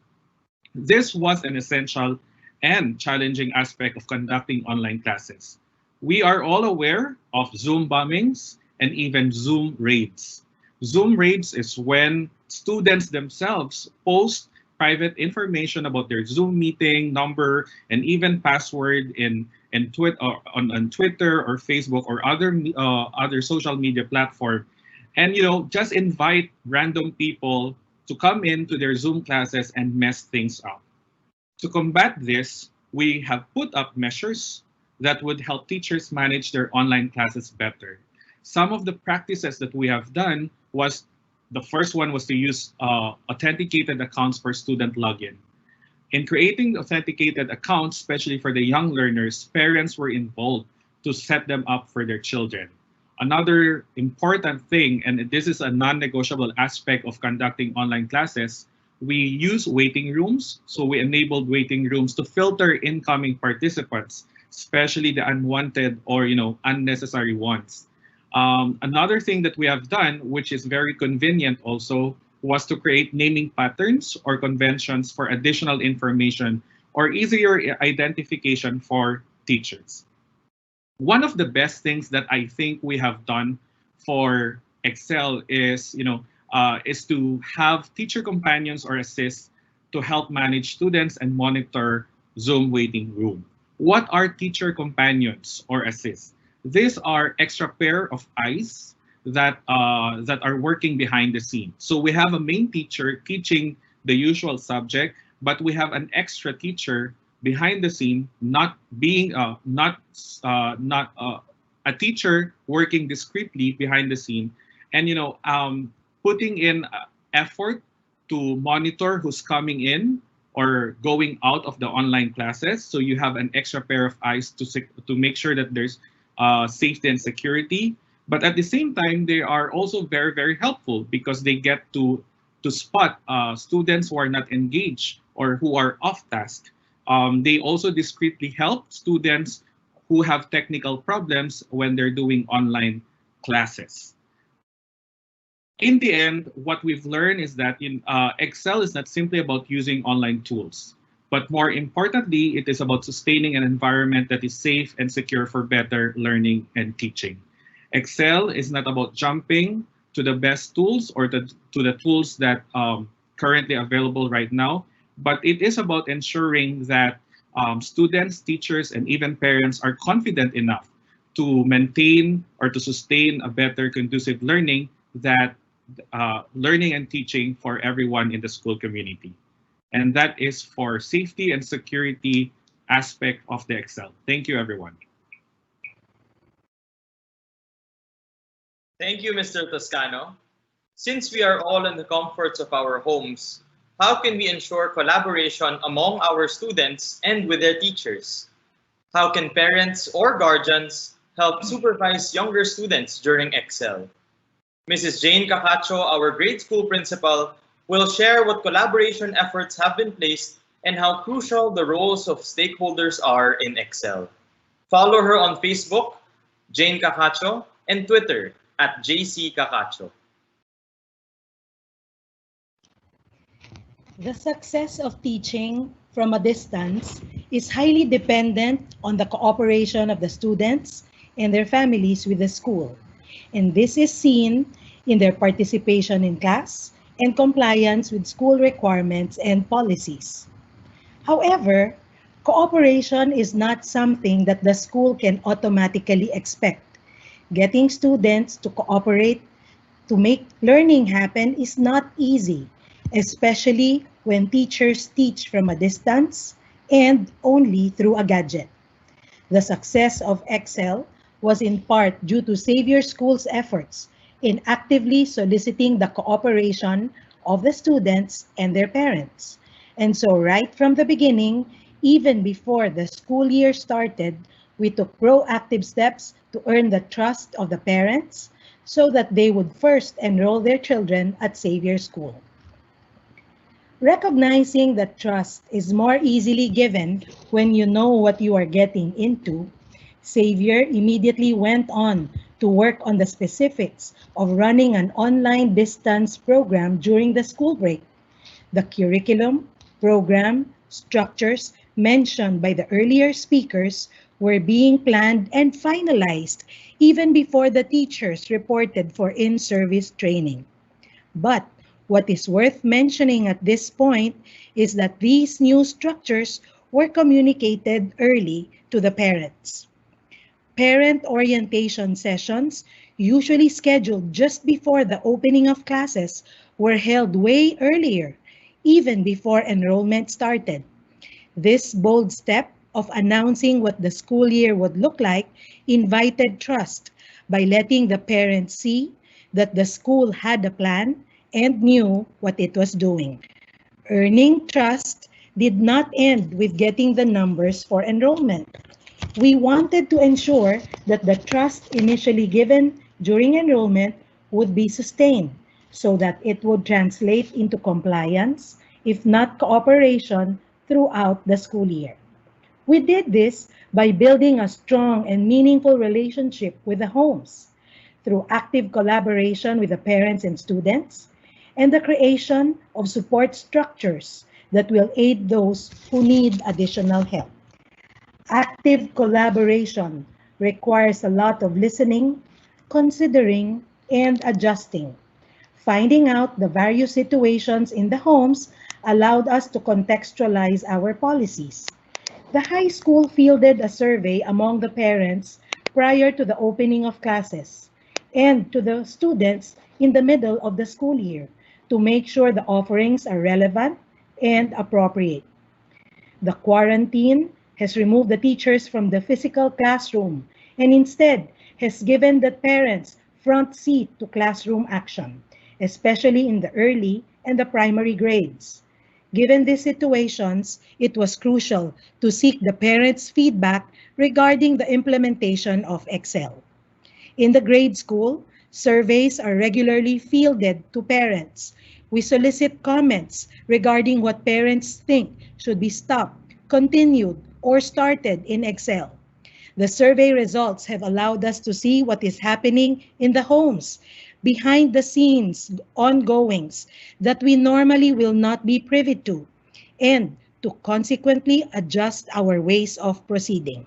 This was an essential and challenging aspect of conducting online classes. We are all aware of Zoom bombings and even Zoom raids. Zoom raids is when students themselves post private information about their Zoom meeting number and even password on Twitter or Facebook or other social media platform, and just invite random people to come into their Zoom classes and mess things up. To combat this, we have put up measures that would help teachers manage their online classes better. Some of the practices that we have done was, the first one was to use authenticated accounts for student login. In creating authenticated accounts, especially for the young learners, parents were involved to set them up for their children. Another important thing, and this is a non-negotiable aspect of conducting online classes, we use waiting rooms. So we enabled waiting rooms to filter incoming participants, especially the unwanted or unnecessary ones. Another thing that we have done, which is very convenient also, was to create naming patterns or conventions for additional information or easier identification for teachers. One of the best things that I think we have done for Excel is to have teacher companions or assists to help manage students and monitor Zoom waiting room. What are teacher companions or assists? These are extra pair of eyes that are working behind the scene. So we have a main teacher teaching the usual subject, but we have an extra teacher behind the scene, not a teacher working discreetly behind the scene, and putting in effort to monitor who's coming in or going out of the online classes. So you have an extra pair of eyes to make sure that there's safety and security. But at the same time, they are also very, very helpful because they get to spot students who are not engaged or who are off task. They also discreetly help students who have technical problems when they're doing online classes. In the end, what we've learned is that Excel is not simply about using online tools, but more importantly, it is about sustaining an environment that is safe and secure for better learning and teaching. Excel is not about jumping to the best tools or to the tools that currently available right now, but it is about ensuring that students, teachers, and even parents are confident enough to maintain or to sustain a better conducive learning that learning and teaching for everyone in the school community. And that is for safety and security aspect of the Excel. Thank you, everyone. Thank you, Mr. Toscano. Since we are all in the comforts of our homes, how can we ensure collaboration among our students and with their teachers? How can parents or guardians help supervise younger students during Excel? Mrs. Jane Cacacho, our grade school principal, will share what collaboration efforts have been placed and how crucial the roles of stakeholders are in Excel. Follow her on Facebook, Jane Cacacho, and Twitter at JC Cacacho. The success of teaching from a distance is highly dependent on the cooperation of the students and their families with the school. And this is seen in their participation in class and compliance with school requirements and policies. However, cooperation is not something that the school can automatically expect. Getting students to cooperate to make learning happen is not easy, especially when teachers teach from a distance and only through a gadget. The success of Excel was in part due to Xavier School's efforts in actively soliciting the cooperation of the students and their parents. And so right from the beginning, even before the school year started, we took proactive steps to earn the trust of the parents so that they would first enroll their children at Xavier School. Recognizing that trust is more easily given when you know what you are getting into, Xavier immediately went on to work on the specifics of running an online distance program during the school break. The curriculum, program, structures mentioned by the earlier speakers were being planned and finalized even before the teachers reported for in-service training. But what is worth mentioning at this point is that these new structures were communicated early to the parents. Parent orientation sessions, usually scheduled just before the opening of classes, were held way earlier, even before enrollment started. This bold step of announcing what the school year would look like invited trust by letting the parents see that the school had a plan and knew what it was doing. Earning trust did not end with getting the numbers for enrollment. We wanted to ensure that the trust initially given during enrollment would be sustained so that it would translate into compliance, if not cooperation, throughout the school year. We did this by building a strong and meaningful relationship with the homes through active collaboration with the parents and students, and the creation of support structures that will aid those who need additional help. Active collaboration requires a lot of listening, considering, and adjusting. Finding out the various situations in the homes allowed us to contextualize our policies. The high school fielded a survey among the parents prior to the opening of classes and to the students in the middle of the school year to make sure the offerings are relevant and appropriate. The quarantine has removed the teachers from the physical classroom and instead has given the parents front seat to classroom action, especially in the early and the primary grades. Given these situations, it was crucial to seek the parents' feedback regarding the implementation of Excel. In the grade school, surveys are regularly fielded to parents, We solicit comments regarding what parents think should be stopped, continued, or started in Excel. The survey results have allowed us to see what is happening in the homes, behind the scenes ongoings that we normally will not be privy to, and to consequently adjust our ways of proceeding.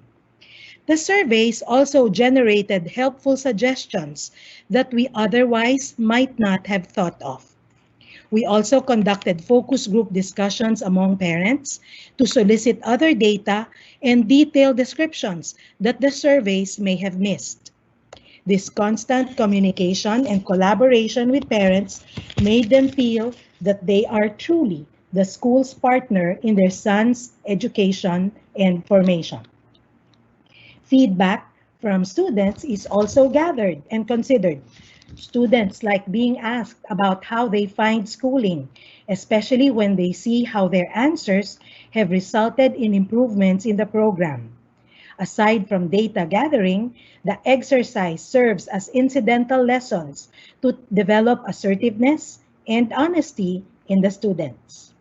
The surveys also generated helpful suggestions that we otherwise might not have thought of. We also conducted focus group discussions among parents to solicit other data and detailed descriptions that the surveys may have missed. This constant communication and collaboration with parents made them feel that they are truly the school's partner in their son's education and formation. Feedback from students is also gathered and considered. Students like being asked about how they find schooling, especially when they see how their answers have resulted in improvements in the program. Aside from data gathering, the exercise serves as incidental lessons to develop assertiveness and honesty in the students.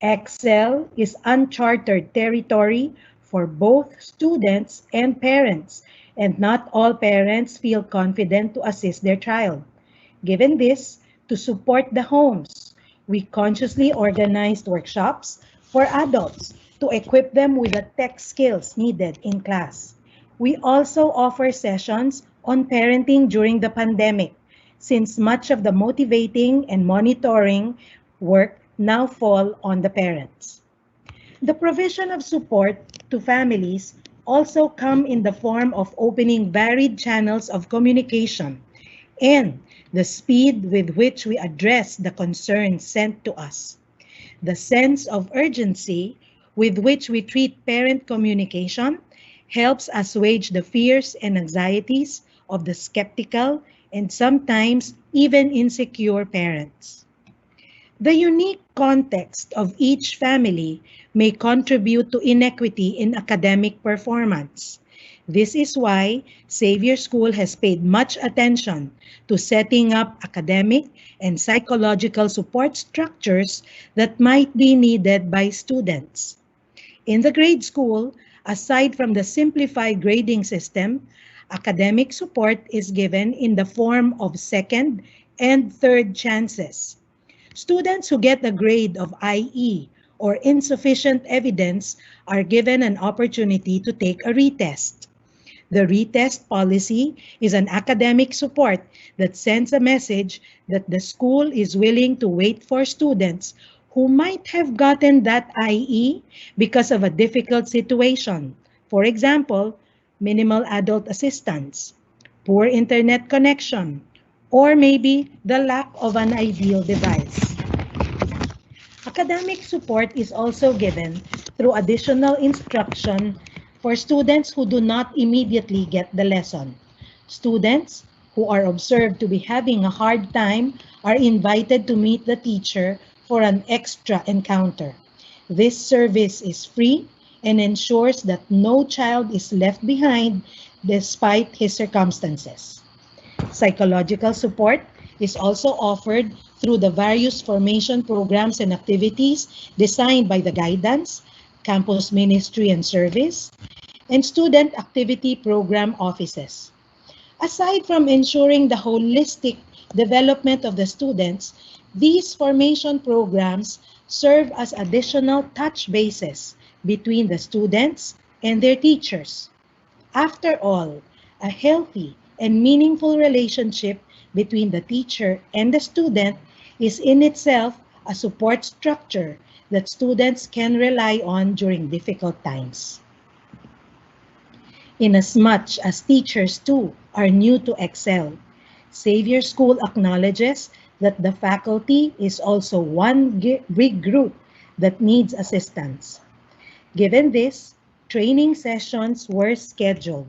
Excel is uncharted territory for both students and parents, and not all parents feel confident to assist their child. Given this, to support the homes, we consciously organized workshops for adults to equip them with the tech skills needed in class. We also offer sessions on parenting during the pandemic, since much of the motivating and monitoring work now fall on the parents. The provision of support to families also come in the form of opening varied channels of communication and the speed with which we address the concerns sent to us. The sense of urgency with which we treat parent communication helps assuage the fears and anxieties of the skeptical and sometimes even insecure parents. The unique context of each family may contribute to inequity in academic performance. This is why Xavier School has paid much attention to setting up academic and psychological support structures that might be needed by students. In the grade school, aside from the simplified grading system, academic support is given in the form of second and third chances. Students who get a grade of IE or insufficient evidence are given an opportunity to take a retest. The retest policy is an academic support that sends a message that the school is willing to wait for students who might have gotten that IE because of a difficult situation. For example, minimal adult assistance, poor internet connection, or maybe the lack of an ideal device. Academic support is also given through additional instruction for students who do not immediately get the lesson. Students who are observed to be having a hard time are invited to meet the teacher for an extra encounter. This service is free and ensures that no child is left behind despite his circumstances. Psychological support is also offered through the various formation programs and activities designed by the guidance, campus ministry and service, and student activity program offices. Aside from ensuring the holistic development of the students, these formation programs serve as additional touch bases between the students and their teachers. After all, a healthy and meaningful relationship between the teacher and the student is in itself a support structure that students can rely on during difficult times. Inasmuch as teachers too are new to Excel, Xavier School acknowledges that the faculty is also one big group that needs assistance. Given this, training sessions were scheduled.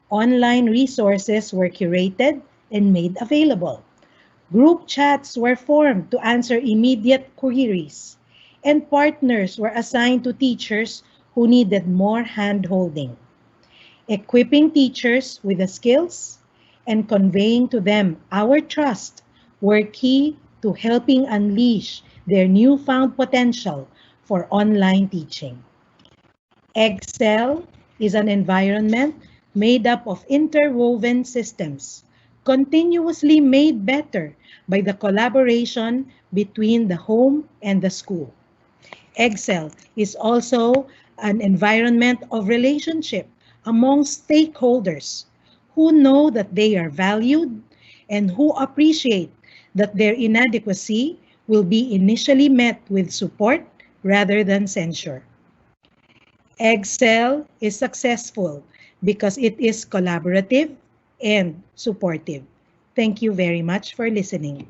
Online resources were curated and made available. Group chats were formed to answer immediate queries, and partners were assigned to teachers who needed more hand-holding. Equipping teachers with the skills and conveying to them our trust were key to helping unleash their newfound potential for online teaching. Excel is an environment made up of interwoven systems, continuously made better by the collaboration between the home and the school. Excel is also an environment of relationship among stakeholders who know that they are valued and who appreciate that their inadequacy will be initially met with support rather than censure. Excel is successful because it is collaborative and supportive. Thank you very much for listening.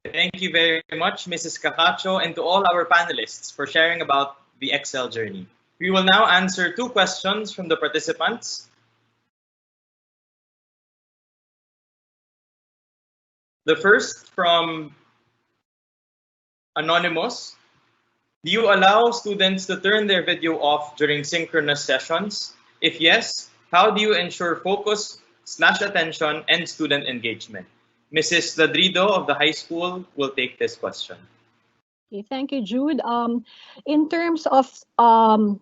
Thank you very much, Mrs. Cacacho, and to all our panelists for sharing about the Excel journey. We will now answer two questions from the participants. The first from Anonymous. Do you allow students to turn their video off during synchronous sessions? If yes, how do you ensure focus/attention and student engagement? Mrs. Ladrido of the high school will take this question. Okay, thank you, Jude. In terms of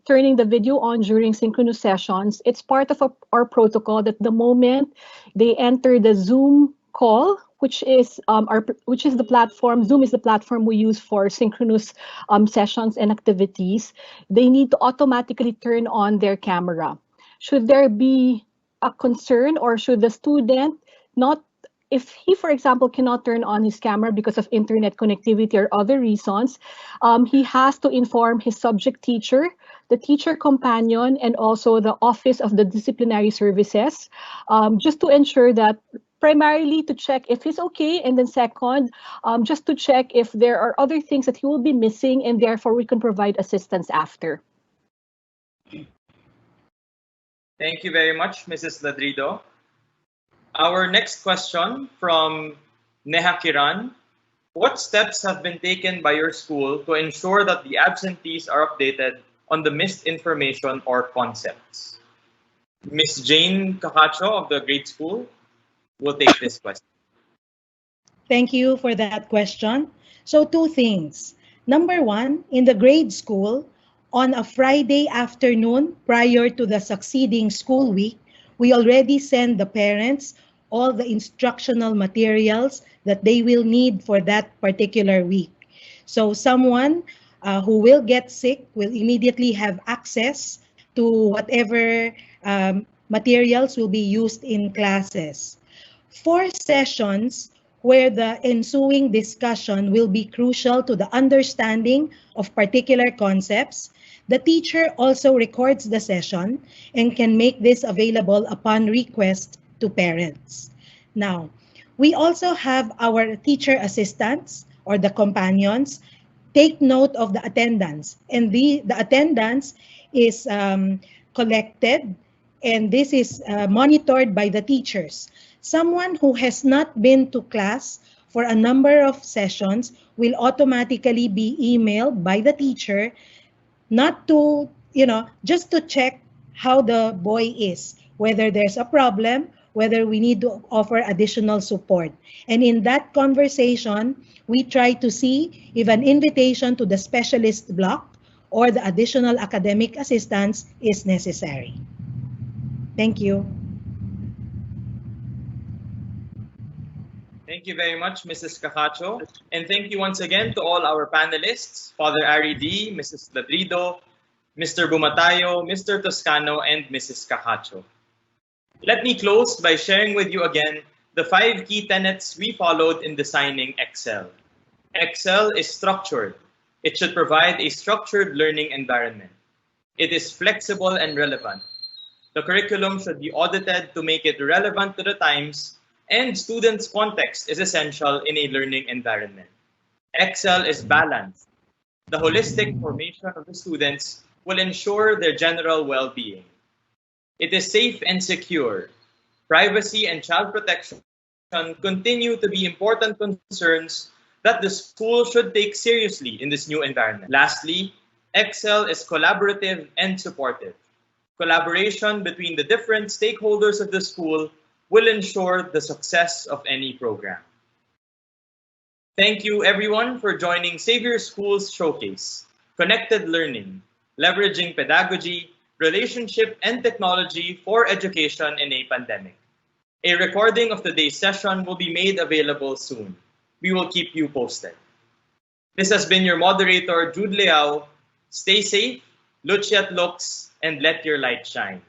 turning the video on during synchronous sessions, it's part of our protocol that the moment they enter the Zoom call, which is the platform, Zoom is the platform we use for synchronous sessions and activities, they need to automatically turn on their camera. Should there be a concern, or should the student not, if he, for example, cannot turn on his camera because of internet connectivity or other reasons, he has to inform his subject teacher, the teacher companion, and also the Office of the Disciplinary Services, just to ensure that, primarily to check if he's okay, and then second, just to check if there are other things that he will be missing, and therefore we can provide assistance after. Thank you very much, Mrs. Ladrido. Our next question from Neha Kiran. What steps have been taken by your school to ensure that the absentees are updated on the missed information or concepts? Ms. Jane Cacacho of the grade school will take this question. Thank you for that question. So two things. Number one, in the grade school, on a Friday afternoon prior to the succeeding school week, we already send the parents all the instructional materials that they will need for that particular week. So someone who will get sick will immediately have access to whatever materials will be used in classes. 4 sessions where the ensuing discussion will be crucial to the understanding of particular concepts. The teacher also records the session and can make this available upon request to parents. Now, we also have our teacher assistants or the companions take note of the attendance, and the attendance is collected, and this is monitored by the teachers. Someone who has not been to class for a number of sessions will automatically be emailed by the teacher, not to, just to check how the boy is, whether there's a problem, whether we need to offer additional support. And in that conversation, we try to see if an invitation to the specialist block or the additional academic assistance is necessary. Thank you. Thank you very much, Mrs. Cacacho. And thank you once again to all our panelists, Father Ari D, Mrs. Ladrido, Mr. Bumatayo, Mr. Toscano, and Mrs. Cacacho. Let me close by sharing with you again the 5 key tenets we followed in designing Excel. Excel is structured. It should provide a structured learning environment. It is flexible and relevant. The curriculum should be audited to make it relevant to the times, and students' context is essential in a learning environment. Excel is balanced. The holistic formation of the students will ensure their general well-being. It is safe and secure. Privacy and child protection continue to be important concerns that the school should take seriously in this new environment. Lastly, Excel is collaborative and supportive. Collaboration between the different stakeholders of the school will ensure the success of any program. Thank you everyone for joining Xavier School's showcase, Connected Learning, Leveraging Pedagogy, Relationship and Technology for Education in a Pandemic. A recording of today's session will be made available soon. We will keep you posted. This has been your moderator, Jude Leao. Stay safe, Luciat looks, and let your light shine.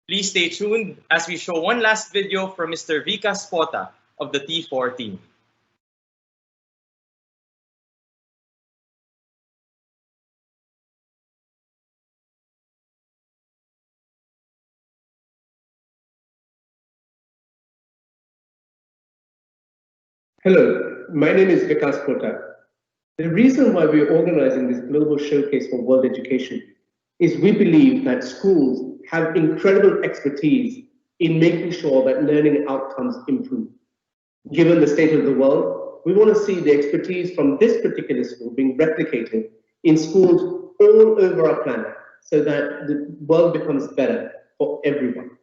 Please stay tuned as we show one last video from Mr. Vika Spota of the T4 team. Hello, my name is Vikas Kota. The reason why we're organizing this global showcase for world education is we believe that schools have incredible expertise in making sure that learning outcomes improve. Given the state of the world, we want to see the expertise from this particular school being replicated in schools all over our planet so that the world becomes better for everyone.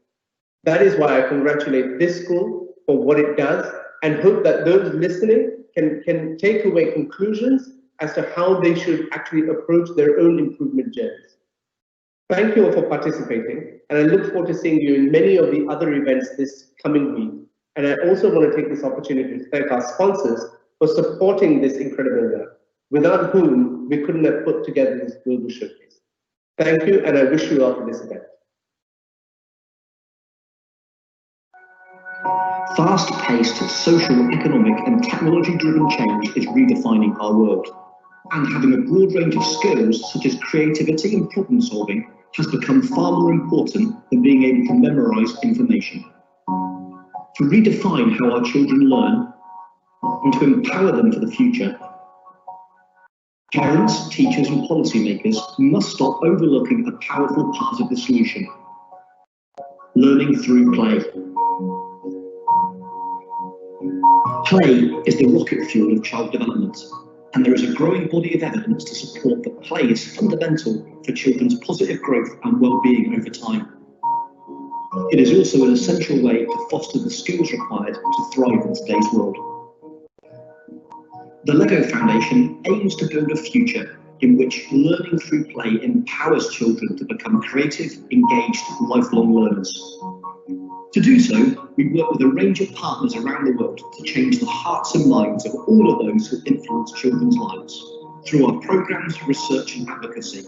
That is why I congratulate this school for what it does and hope that those listening can take away conclusions as to how they should actually approach their own improvement journeys. Thank you all for participating, and I look forward to seeing you in many of the other events this coming week. And I also want to take this opportunity to thank our sponsors for supporting this incredible work, without whom we couldn't have put together this global showcase. Thank you, and I wish you well for this event. Fast-paced social, economic and technology-driven change is redefining our world. And having a broad range of skills such as creativity and problem solving has become far more important than being able to memorize information. To redefine how our children learn and to empower them for the future, parents, teachers and policymakers must stop overlooking a powerful part of the solution: learning through play. Play is the rocket fuel of child development, and there is a growing body of evidence to support that play is fundamental for children's positive growth and well-being over time. It is also an essential way to foster the skills required to thrive in today's world. The LEGO Foundation aims to build a future in which learning through play empowers children to become creative, engaged, lifelong learners. To do so, we work with a range of partners around the world to change the hearts and minds of all of those who influence children's lives through our programs, research and advocacy,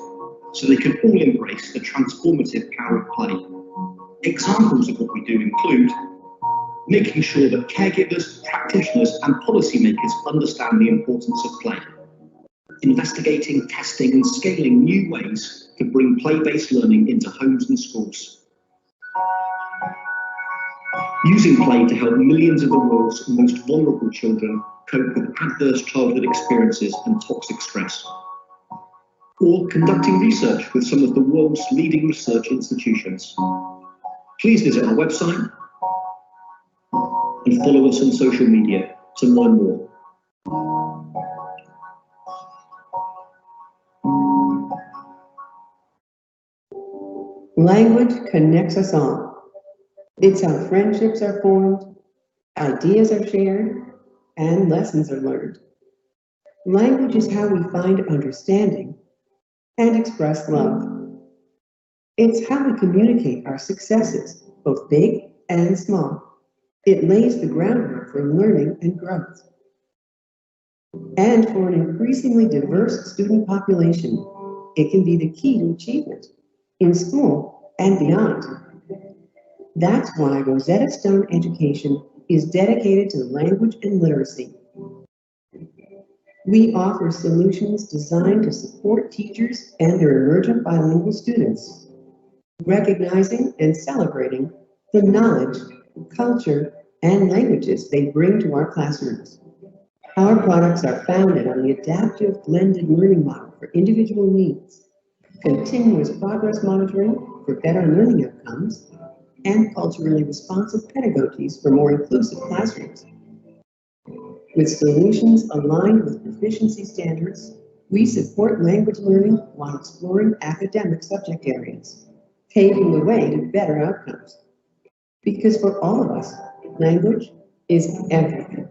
so they can all embrace the transformative power of play. Examples of what we do include making sure that caregivers, practitioners and policymakers understand the importance of play, investigating, testing and scaling new ways to bring play-based learning into homes and schools, using play to help millions of the world's most vulnerable children cope with adverse childhood experiences and toxic stress, or conducting research with some of the world's leading research institutions. Please visit our website and follow us on social media to learn more. Language connects us all. It's how friendships are formed, ideas are shared, and lessons are learned. Language is how we find understanding and express love. It's how we communicate our successes, both big and small. It lays the groundwork for learning and growth. And for an increasingly diverse student population, it can be the key to achievement in school and beyond. That's why Rosetta Stone education is dedicated to language and literacy. We offer solutions designed to support teachers and their emergent bilingual students, recognizing and celebrating the knowledge, culture, and languages they bring to our classrooms. Our products are founded on the adaptive blended learning model for individual needs, continuous progress monitoring for better learning outcomes, and culturally responsive pedagogies for more inclusive classrooms. With solutions aligned with proficiency standards, we support language learning while exploring academic subject areas paving the way to better outcomes. Because for all of us, language is everything.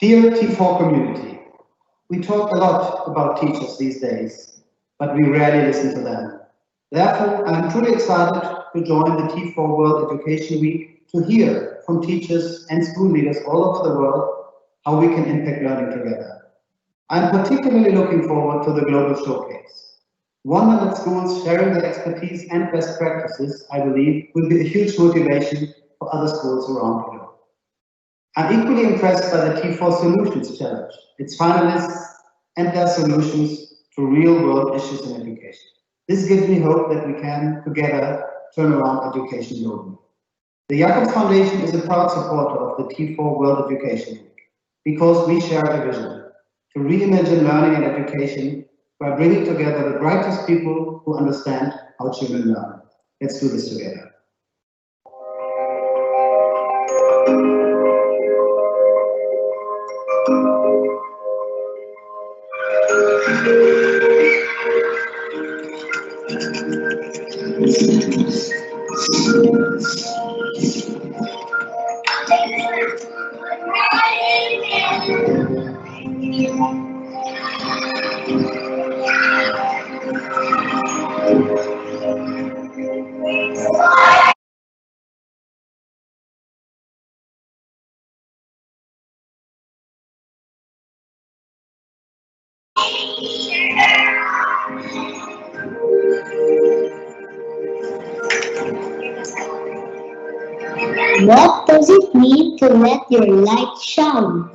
Dear T4 community, we talk a lot about teachers these days, but we rarely listen to them. Therefore, I am truly excited to join the T4 World Education Week to hear from teachers and school leaders all over the world how we can impact learning together. I am particularly looking forward to the global showcase. 100 schools sharing their expertise and best practices, I believe, will be a huge motivation for other schools around the globe. I'm equally impressed by the T4 Solutions Challenge, its finalists and their solutions to real-world issues in education. This gives me hope that we can, together, turn around education globally. The Jacobs Foundation is a proud supporter of the T4 World Education Week because we share a vision to reimagine learning and education by bringing together the brightest people who understand how children learn. Let's do this together. What does it mean to let your light shine?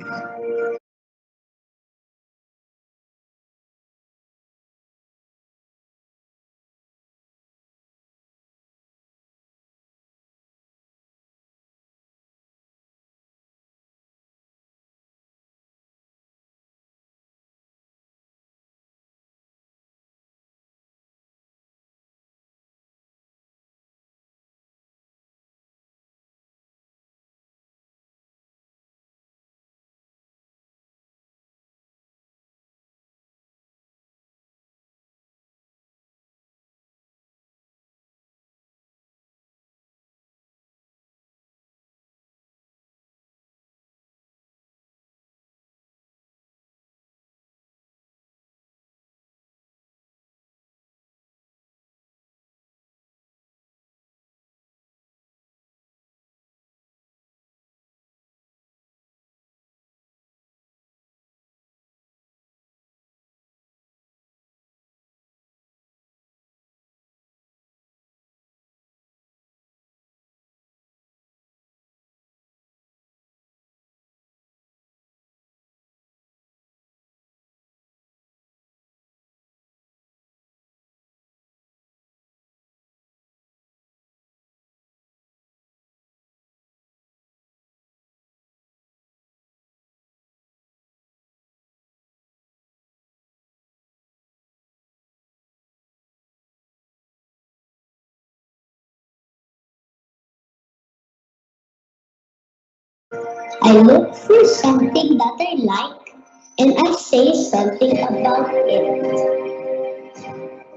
I look for something that I like and I say something about it.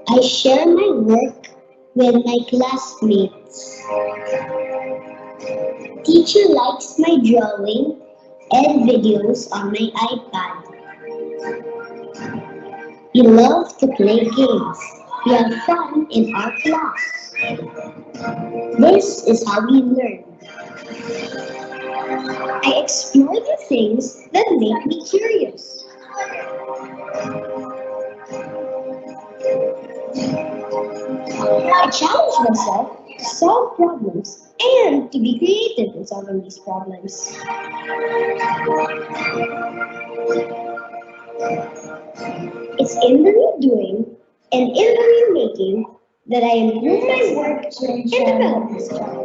I share my work with my classmates. Teacher likes my drawing and videos on my iPad. We love to play games. We have fun in our class. This is how we learn. I explore the things that make me curious. I challenge myself to solve problems and to be creative in solving these problems. It's in the redoing and in the remaking that I improve my work and develop this job.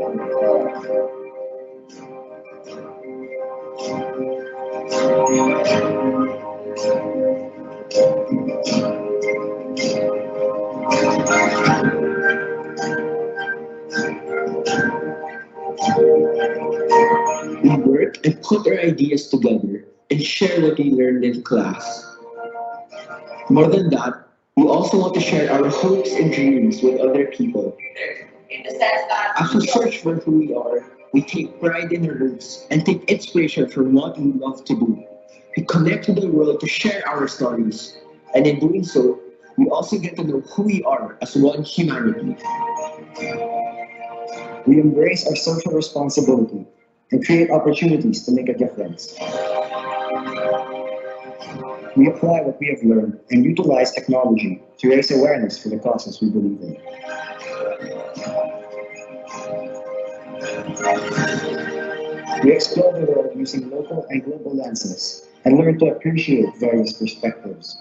We work and put our ideas together and share what we learned in class. More than that, we also want to share our hopes and dreams with other people. As we search for who we are, we take pride in our roots and take inspiration from what we love to do. We connect to the world to share our stories, and in doing so, we also get to know who we are as one humanity. We embrace our social responsibility and create opportunities to make a difference. We apply what we have learned and utilize technology to raise awareness for the causes we believe in. We explore the world using local and global lenses and learn to appreciate various perspectives.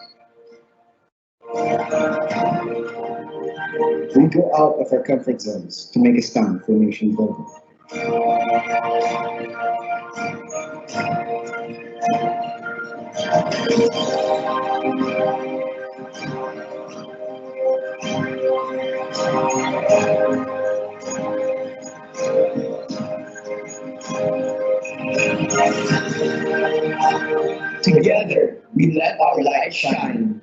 We go out of our comfort zones to make a stand for nation building. Together, we let our light shine.